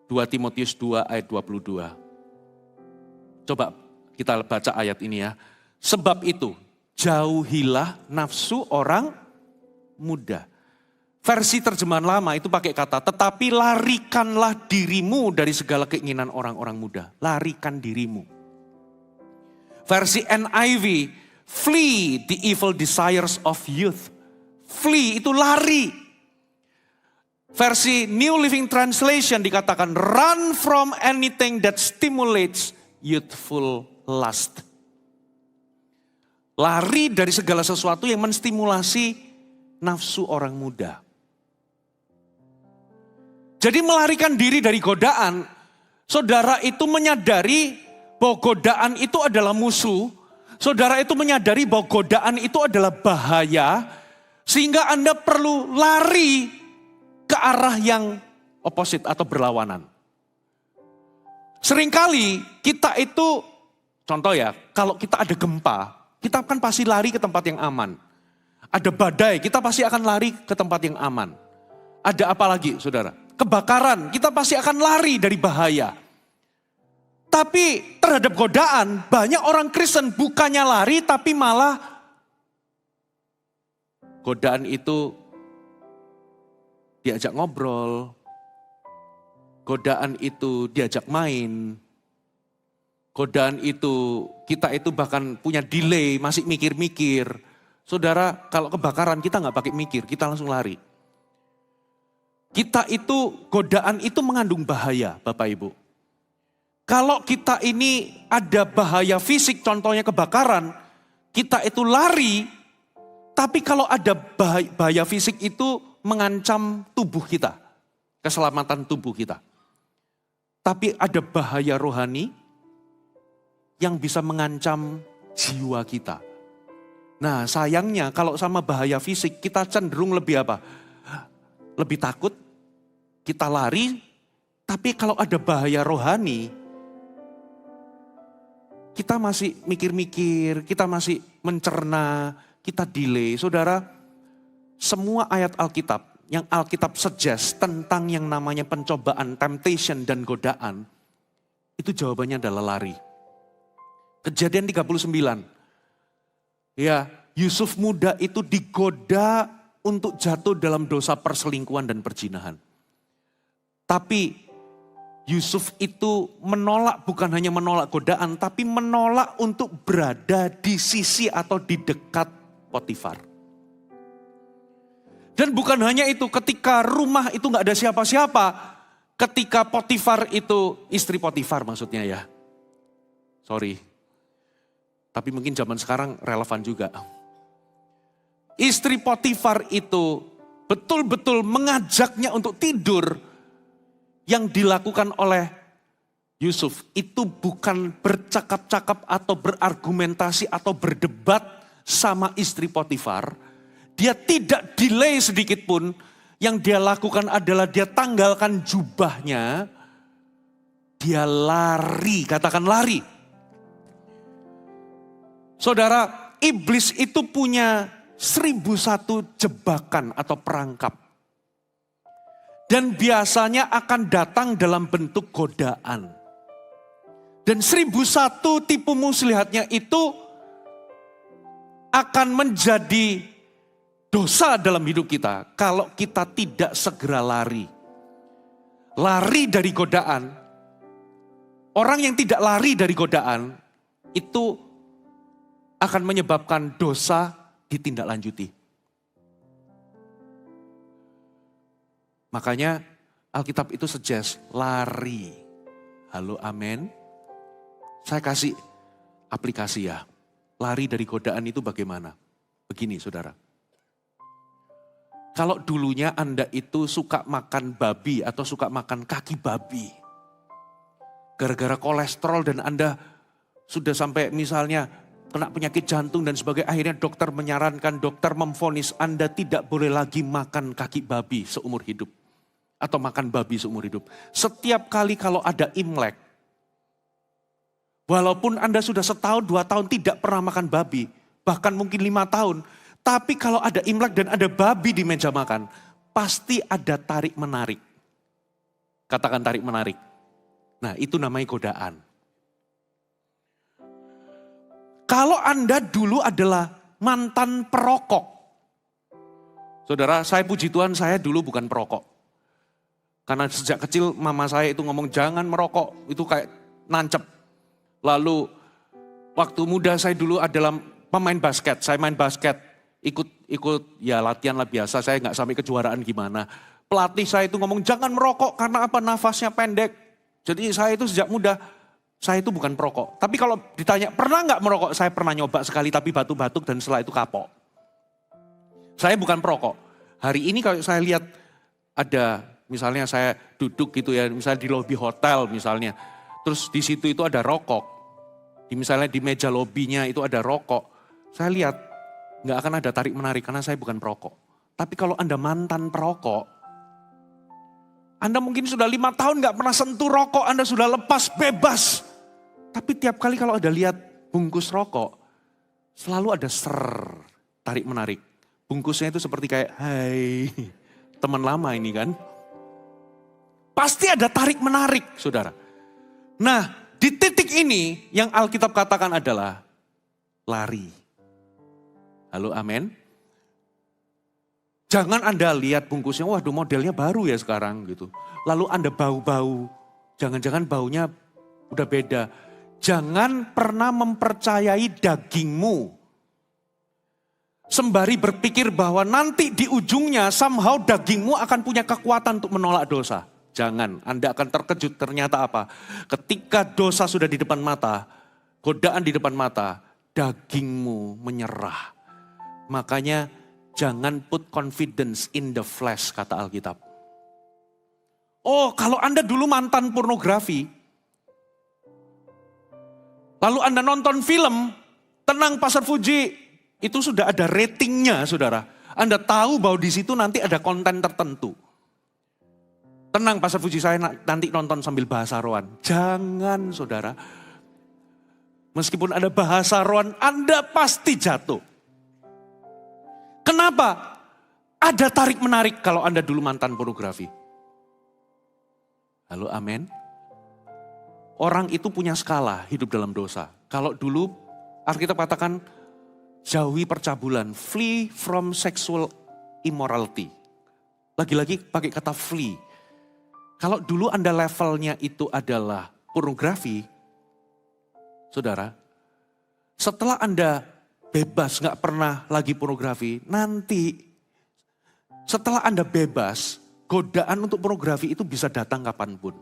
Dua Timotius 2 ayat 22. Coba kita baca ayat ini ya. Sebab itu, jauhilah nafsu orang muda. Versi terjemahan lama itu pakai kata, tetapi larikanlah dirimu dari segala keinginan orang-orang muda. Larikan dirimu. Versi NIV, flee the evil desires of youth. Flee itu lari. Versi New Living Translation dikatakan, run from anything that stimulates youthful lust. Lari dari segala sesuatu yang menstimulasi nafsu orang muda. Jadi melarikan diri dari godaan, saudara itu menyadari bahwa godaan itu adalah musuh. Saudara itu menyadari bahwa godaan itu adalah bahaya. Sehingga Anda perlu lari ke arah yang opposite atau berlawanan. Seringkali kita itu, contoh ya, kalau kita ada gempa, kita kan pasti lari ke tempat yang aman. Ada badai, kita pasti akan lari ke tempat yang aman. Ada apa lagi, saudara? Kebakaran, kita pasti akan lari dari bahaya. Tapi terhadap godaan, banyak orang Kristen bukannya lari, tapi malah godaan itu diajak ngobrol. Godaan itu diajak main. Godaan itu, kita itu bahkan punya delay, masih mikir-mikir. Saudara, kalau kebakaran kita nggak pakai mikir, kita langsung lari. Kita itu, godaan itu mengandung bahaya, Bapak Ibu. Kalau kita ini ada bahaya fisik, contohnya kebakaran, kita itu lari, tapi kalau ada bahaya fisik itu mengancam tubuh kita, keselamatan tubuh kita. Tapi ada bahaya rohani yang bisa mengancam jiwa kita. Nah sayangnya kalau sama bahaya fisik kita cenderung lebih apa? Lebih takut, kita lari, tapi kalau ada bahaya rohani, kita masih mikir-mikir, kita masih mencerna, kita delay. Saudara, semua ayat Alkitab, yang Alkitab suggest tentang yang namanya pencobaan, temptation dan godaan, itu jawabannya adalah lari. Kejadian 39, ya Yusuf muda itu digoda untuk jatuh dalam dosa perselingkuhan dan perzinahan. Tapi Yusuf itu menolak, bukan hanya menolak godaan, tapi menolak untuk berada di sisi atau di dekat Potifar. Dan bukan hanya itu, ketika rumah itu gak ada siapa-siapa, ketika Potifar itu, istri Potifar maksudnya ya. Sorry, tapi mungkin zaman sekarang relevan juga. istri Potifar itu betul-betul mengajaknya untuk tidur, yang dilakukan oleh Yusuf itu bukan bercakap-cakap atau berargumentasi atau berdebat sama istri Potifar. Dia tidak delay sedikit pun. Yang dia lakukan adalah dia tanggalkan jubahnya. Dia lari, katakan lari. Saudara, iblis itu punya 1001 jebakan atau perangkap. Dan biasanya akan datang dalam bentuk godaan. Dan 1001 tipu muslihatnya itu akan menjadi dosa dalam hidup kita kalau kita tidak segera lari. Lari dari godaan. Orang yang tidak lari dari godaan itu akan menyebabkan dosa ditindaklanjuti. Makanya Alkitab itu suggest lari. Halo, amin. Saya kasih aplikasi ya. Lari dari godaan itu bagaimana? Begini saudara. Kalau dulunya Anda itu suka makan babi atau suka makan kaki babi. Gara-gara kolesterol dan Anda sudah sampai misalnya kena penyakit jantung dan sebagainya. Akhirnya dokter menyarankan, dokter memvonis Anda tidak boleh lagi makan kaki babi seumur hidup. Atau makan babi seumur hidup. Setiap kali kalau ada Imlek, walaupun Anda sudah setahun, 2 tahun tidak pernah makan babi, bahkan mungkin 5 tahun, tapi kalau ada Imlek dan ada babi di meja makan, pasti ada tarik-menarik. Katakan tarik-menarik. Nah, itu namanya godaan. Kalau Anda dulu adalah mantan perokok. Saudara, saya puji Tuhan saya dulu bukan perokok. Karena sejak kecil mama saya itu ngomong jangan merokok, itu kayak nancep. Lalu waktu muda saya dulu adalah pemain basket, saya main basket. Ikut ya latihan lah biasa, saya nggak sampai kejuaraan gimana. Pelatih saya itu ngomong jangan merokok karena apa, nafasnya pendek. Jadi saya itu sejak muda, saya itu bukan perokok. Tapi kalau ditanya pernah nggak merokok, saya pernah nyoba sekali tapi batuk-batuk dan setelah itu kapok. Saya bukan perokok. Hari ini kalau saya lihat ada, misalnya saya duduk gitu ya, misalnya di lobi hotel misalnya. Terus di situ itu ada rokok. Misalnya di meja lobinya itu ada rokok. Saya lihat nggak akan ada tarik menarik karena saya bukan perokok. Tapi kalau Anda mantan perokok, Anda mungkin sudah 5 tahun nggak pernah sentuh rokok, Anda sudah lepas bebas. Tapi tiap kali kalau ada lihat bungkus rokok, selalu ada tarik menarik. Bungkusnya itu seperti kayak, hai teman lama ini kan. Pasti ada tarik menarik saudara. Nah di titik ini yang Alkitab katakan adalah lari. Halo amin. Jangan Anda lihat bungkusnya, waduh modelnya baru ya sekarang gitu. Lalu Anda bau-bau, jangan-jangan baunya udah beda. Jangan pernah mempercayai dagingmu. Sembari berpikir bahwa nanti di ujungnya somehow dagingmu akan punya kekuatan untuk menolak dosa. Jangan, Anda akan terkejut ternyata apa? Ketika dosa sudah di depan mata, godaan di depan mata, dagingmu menyerah. Makanya jangan put confidence in the flesh, kata Alkitab. Oh, kalau Anda dulu mantan pornografi, lalu Anda nonton film, tenang Pastor Fuji, itu sudah ada ratingnya saudara. Anda tahu bahwa di situ nanti ada konten tertentu. Tenang Pastor Fuji, saya nanti nonton sambil bahasa rohan. Jangan saudara. Meskipun ada bahasa rohan, Anda pasti jatuh. Kenapa? Ada tarik menarik kalau Anda dulu mantan pornografi. Halo amin. Orang itu punya skala hidup dalam dosa. Kalau dulu Alkitab katakan jauhi percabulan, flee from sexual immorality. Lagi-lagi pakai kata flee. Kalau dulu Anda levelnya itu adalah pornografi, saudara, setelah Anda bebas gak pernah lagi pornografi, nanti setelah Anda bebas, godaan untuk pornografi itu bisa datang kapanpun.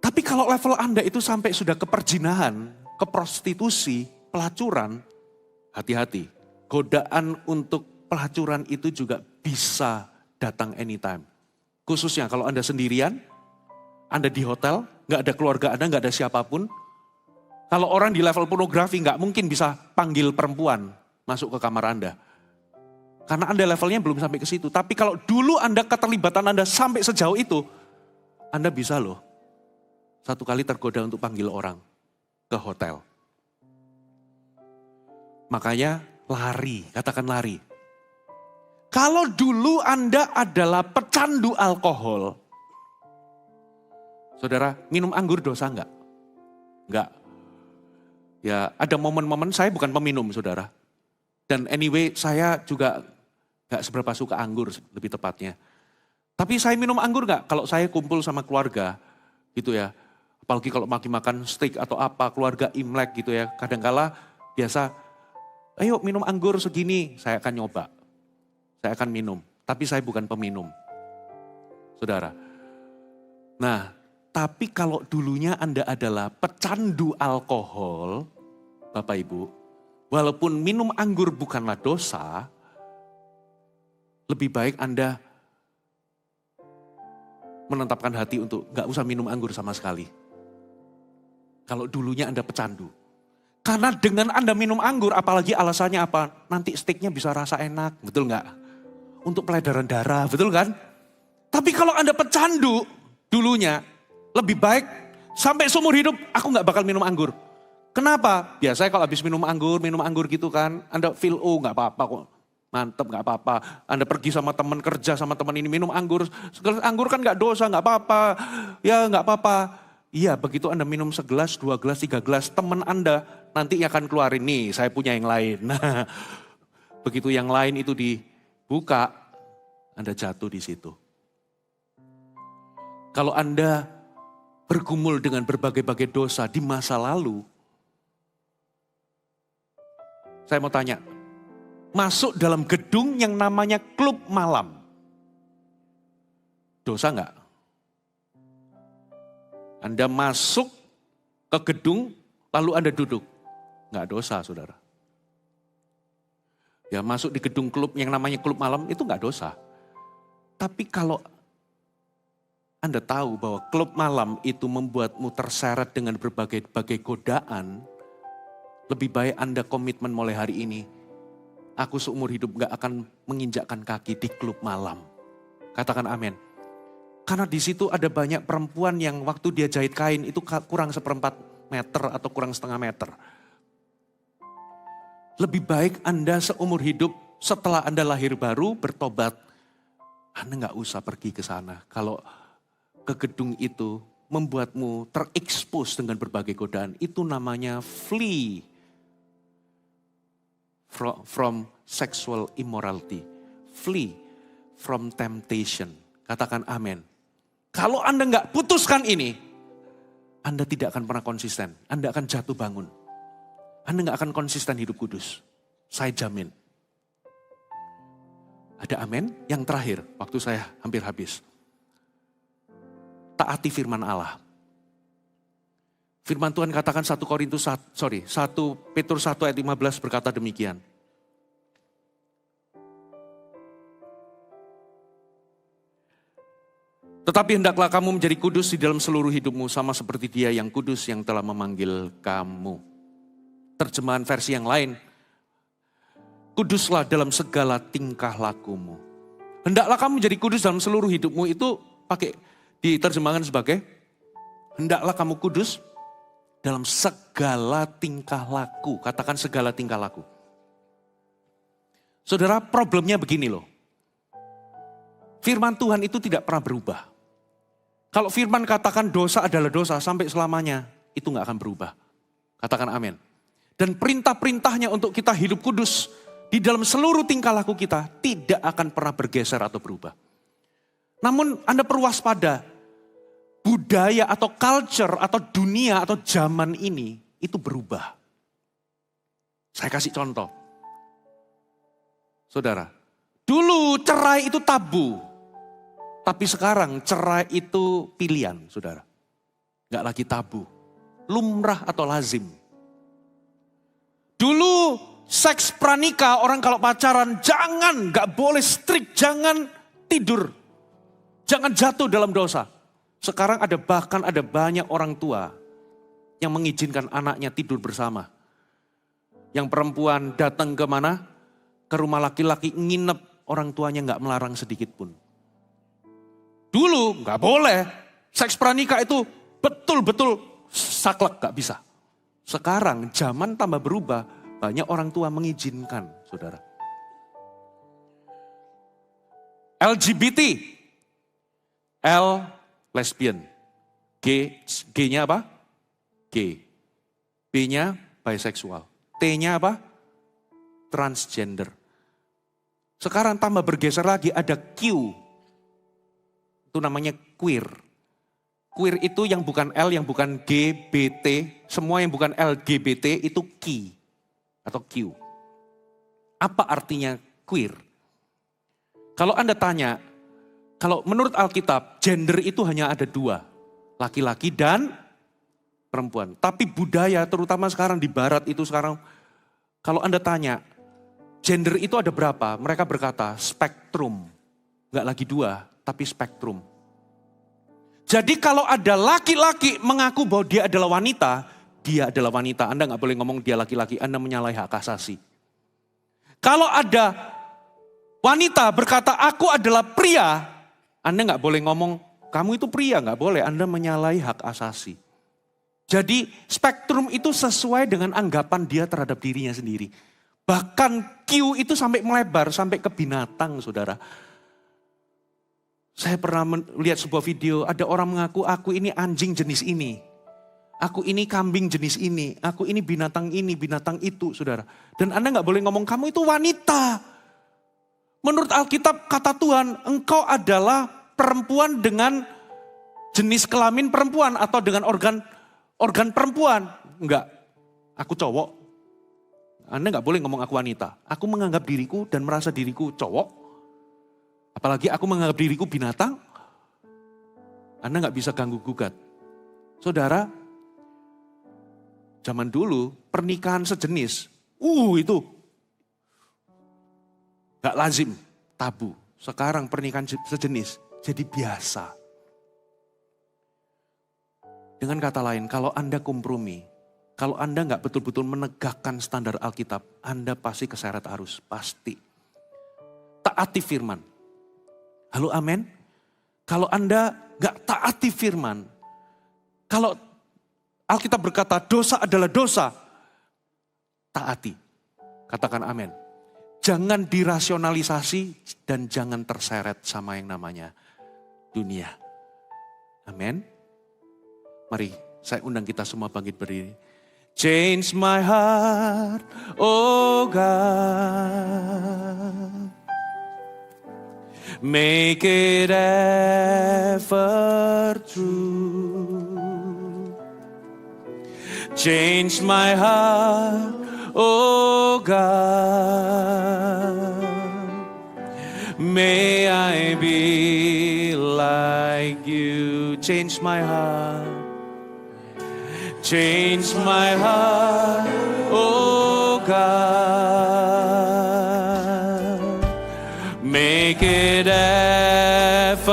Tapi kalau level Anda itu sampai sudah ke perjinahan, ke prostitusi, pelacuran, hati-hati. godaan untuk pelacuran itu juga bisa datang anytime. Khususnya kalau Anda sendirian, Anda di hotel, nggak ada keluarga Anda, nggak ada siapapun. Kalau orang di level pornografi nggak mungkin bisa panggil perempuan masuk ke kamar Anda. Karena Anda levelnya belum sampai ke situ. Tapi kalau dulu Anda keterlibatan Anda sampai sejauh itu, Anda bisa loh satu kali tergoda untuk panggil orang ke hotel. Makanya lari, katakan lari. Kalau dulu Anda adalah pecandu alkohol, saudara, minum anggur dosa enggak? Enggak. Ya, ada momen-momen saya bukan peminum, saudara. Dan anyway, saya juga enggak seberapa suka anggur, lebih tepatnya. Tapi saya minum anggur enggak? Kalau saya kumpul sama keluarga, gitu ya. Apalagi kalau makan steak atau apa, keluarga Imlek gitu ya. Kadangkala biasa, ayo minum anggur segini, saya akan nyoba. Saya akan minum, tapi saya bukan peminum. Saudara. Nah, tapi kalau dulunya Anda adalah pecandu alkohol, Bapak Ibu, walaupun minum anggur bukanlah dosa, lebih baik Anda menetapkan hati untuk gak usah minum anggur sama sekali. Kalau dulunya Anda pecandu. Karena dengan Anda minum anggur, apalagi alasannya apa? Nanti steaknya bisa rasa enak, betul nggak? Untuk peredaran darah, betul kan? Tapi kalau Anda pecandu dulunya, lebih baik sampai seumur hidup aku nggak bakal minum anggur. Kenapa? Biasanya kalau habis minum anggur gitu kan, Anda feel nggak apa-apa kok, mantep nggak apa-apa. Anda pergi sama teman kerja sama teman ini minum anggur, anggur kan nggak dosa, nggak apa-apa, ya nggak apa-apa. Iya, begitu Anda minum segelas, 2 gelas, 3 gelas, teman Anda nanti akan keluarin nih, saya punya yang lain. Nah, begitu yang lain itu dibuka, Anda jatuh di situ. Kalau Anda bergumul dengan berbagai-bagai dosa di masa lalu, saya mau tanya, masuk dalam gedung yang namanya klub malam, dosa enggak? Anda masuk ke gedung, lalu Anda duduk. Enggak dosa, saudara. Ya masuk di gedung klub yang namanya klub malam, itu enggak dosa. Tapi kalau Anda tahu bahwa klub malam itu membuatmu terseret dengan berbagai godaan, lebih baik Anda komitmen mulai hari ini. Aku seumur hidup enggak akan menginjakkan kaki di klub malam. Katakan amin. Karena di situ ada banyak perempuan yang waktu dia jahit kain itu kurang 1/4 meter atau kurang 1/2 meter. Lebih baik Anda seumur hidup setelah Anda lahir baru bertobat. Anda nggak usah pergi ke sana. Kalau ke gedung itu membuatmu terekspos dengan berbagai godaan. Itu namanya flee from sexual immorality. Flee from temptation. Katakan amin. Kalau Anda nggak putuskan ini, Anda tidak akan pernah konsisten. Anda akan jatuh bangun. Anda nggak akan konsisten hidup kudus. Saya jamin. Ada amin? Yang terakhir, waktu saya hampir habis. Taati firman Allah. Firman Tuhan katakan 1 Petrus 1 ayat 15 berkata demikian. Tetapi hendaklah kamu menjadi kudus di dalam seluruh hidupmu sama seperti Dia yang kudus yang telah memanggil kamu. Terjemahan versi yang lain, kuduslah dalam segala tingkah lakumu. Hendaklah kamu menjadi kudus dalam seluruh hidupmu itu pakai diterjemahkan sebagai hendaklah kamu kudus dalam segala tingkah laku. Katakan segala tingkah laku. Saudara, problemnya begini loh. Firman Tuhan itu tidak pernah berubah. Kalau firman katakan dosa adalah dosa sampai selamanya, itu gak akan berubah. Katakan amin. Dan perintah-perintahnya untuk kita hidup kudus di dalam seluruh tingkah laku kita tidak akan pernah bergeser atau berubah. Namun Anda perlu waspada, budaya atau culture atau dunia atau zaman ini itu berubah. Saya kasih contoh. Saudara, dulu cerai itu tabu. Tapi sekarang cerai itu pilihan, saudara. Gak lagi tabu. Lumrah atau lazim. Dulu seks pranikah, orang kalau pacaran jangan, gak boleh strict, jangan tidur. Jangan jatuh dalam dosa. Sekarang bahkan ada banyak orang tua yang mengizinkan anaknya tidur bersama. Yang perempuan datang ke mana? Ke rumah laki-laki nginep, orang tuanya gak melarang sedikit pun. Dulu gak boleh, seks pranikah itu betul-betul saklek, gak bisa. Sekarang zaman tambah berubah, banyak orang tua mengizinkan, saudara. LGBT, L, lesbian. G-nya apa? Gay. B-nya bisexual. T-nya apa? Transgender. Sekarang tambah bergeser lagi, ada Q. Itu namanya queer. Queer itu yang bukan L, yang bukan G, B, T. Semua yang bukan LGBT itu Q atau Q. Apa artinya queer? Kalau Anda tanya, kalau menurut Alkitab, gender itu hanya ada dua. Laki-laki dan perempuan. Tapi budaya, terutama sekarang di barat itu sekarang, kalau Anda tanya, gender itu ada berapa? Mereka berkata spektrum. Enggak lagi dua, tapi spektrum. Jadi kalau ada laki-laki mengaku bahwa dia adalah wanita, dia adalah wanita. Anda nggak boleh ngomong dia laki-laki, Anda menyalahi hak asasi. Kalau ada wanita berkata aku adalah pria, Anda nggak boleh ngomong kamu itu pria, nggak boleh. Anda menyalahi hak asasi. Jadi spektrum itu sesuai dengan anggapan dia terhadap dirinya sendiri. Bahkan Q itu sampai melebar, sampai ke binatang, saudara. Saya pernah melihat sebuah video, ada orang mengaku, aku ini anjing jenis ini. Aku ini kambing jenis ini. Aku ini binatang itu, saudara. Dan Anda nggak boleh ngomong, kamu itu wanita. Menurut Alkitab, kata Tuhan, engkau adalah perempuan dengan jenis kelamin perempuan atau dengan organ perempuan. Enggak, aku cowok. Anda nggak boleh ngomong aku wanita. Aku menganggap diriku dan merasa diriku cowok. Apalagi aku menganggap diriku binatang, Anda nggak bisa ganggu gugat. Saudara, zaman dulu pernikahan sejenis, itu nggak lazim, tabu. Sekarang pernikahan sejenis jadi biasa. Dengan kata lain, kalau Anda kompromi, kalau Anda nggak betul-betul menegakkan standar Alkitab, Anda pasti keseret arus, pasti. Taati firman. Halo, amin. Kalau Anda gak taati firman, kalau Alkitab berkata dosa adalah dosa, taati. Katakan amin. Jangan dirasionalisasi dan jangan terseret sama yang namanya dunia. Amin. Mari saya undang kita semua bangkit berdiri. Change my heart, oh God. Make it ever true. Change my heart, oh God. May I be like you. Change my heart. Change my heart, oh God. Make it ever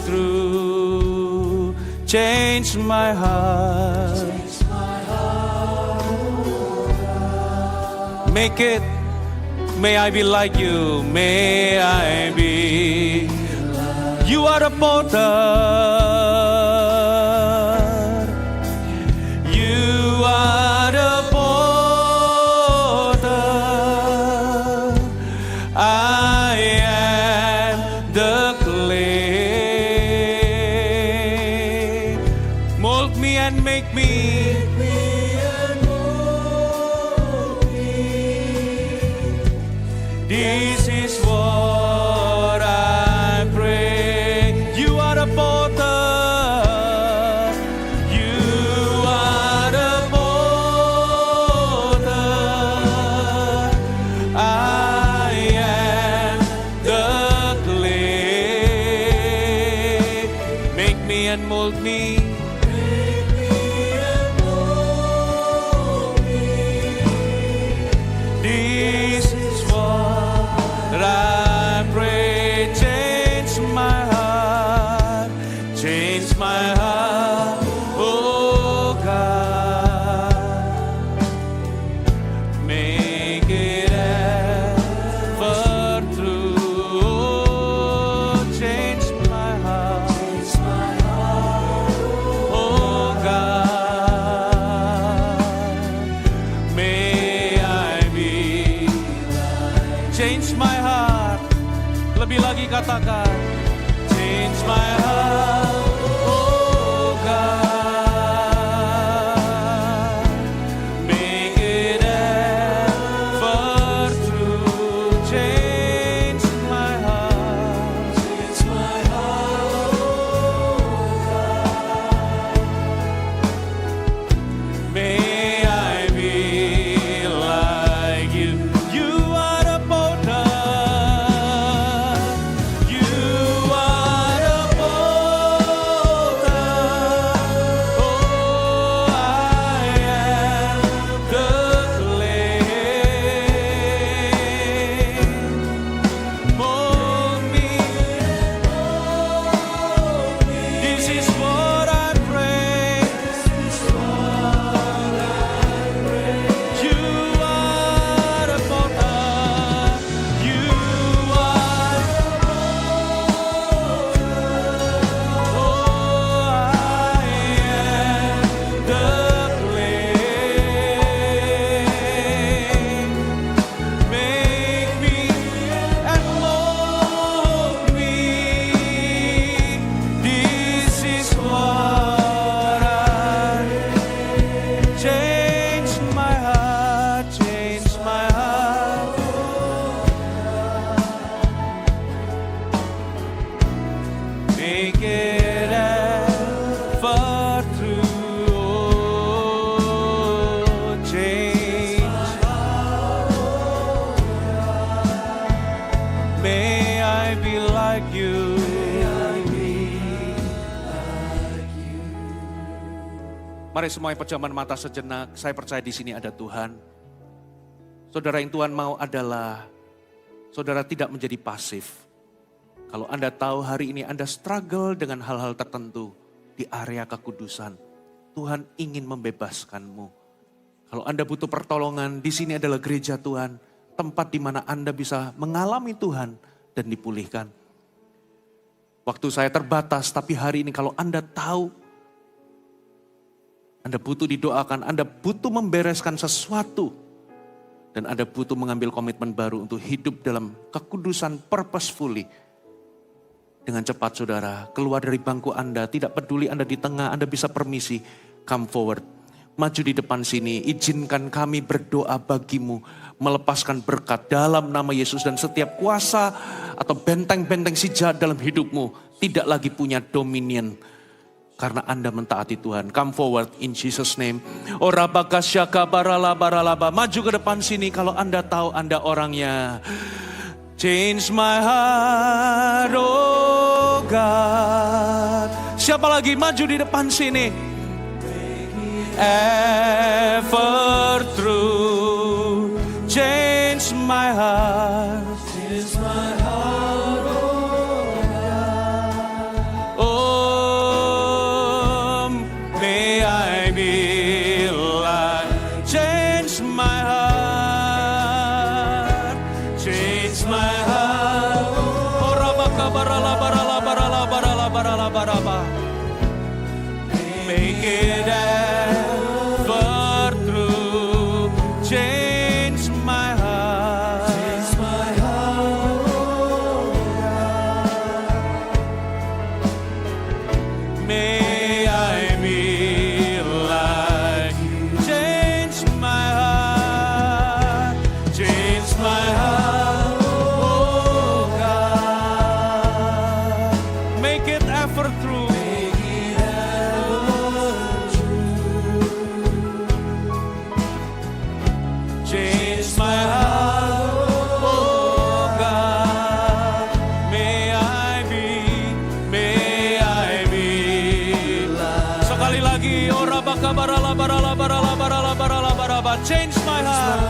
true. Change my heart. Make it. May I be like you. May I be. You are a potter. You are a potter. I am the clay. Mold me and make me. This is what I pray. You are a potter. You are a potter. I am the clay. Make me and mold me. heart. Lebih lagi katakan, change my heart, oh God. Make it ever true. Change my heart, oh God. May I be like you. You are the potter. You are the potter. Oh, I am the clay. Mold me. This is what I pray. You are the potter. You are the potter. Oh, I am the clay. Make me and mold me. This is what I change my heart, change my heart. Make it ever true. Oh, change. May I be like you. Mari semuanya pejaman mata sejenak. Saya percaya di sini ada Tuhan. Saudara, yang Tuhan mau adalah saudara tidak menjadi pasif. Kalau Anda tahu hari ini Anda struggle dengan hal-hal tertentu di area kekudusan, Tuhan ingin membebaskanmu. Kalau Anda butuh pertolongan, di sini adalah gereja Tuhan, tempat di mana Anda bisa mengalami Tuhan dan dipulihkan. Waktu saya terbatas, tapi hari ini kalau Anda tahu Anda butuh didoakan, Anda butuh membereskan sesuatu, dan Anda butuh mengambil komitmen baru untuk hidup dalam kekudusan purposefully. Dengan cepat saudara, keluar dari bangku Anda, tidak peduli Anda di tengah, Anda bisa permisi, come forward. Maju di depan sini, izinkan kami berdoa bagimu, melepaskan berkat dalam nama Yesus, dan setiap kuasa atau benteng-benteng si jahat dalam hidupmu tidak lagi punya dominion. Karena Anda mentaati Tuhan. Come forward in Jesus name. Orabakasyaka barala. Maju ke depan sini kalau Anda tahu Anda orangnya. Change my heart, oh God. Siapa lagi maju di depan sini? Ever true. Change my heart. Change my heart, oh God. Oh, may I be like. Change my heart. Change my heart. Oh, rabaka barala. Make it ever true. Change my heart. Change my heart, oh God. May I be like you. Change my heart. Change my heart, oh God. Make it ever true. Change my heart, oh God. May I be like. Sekali lagi, oh rabaka barala. Change my heart.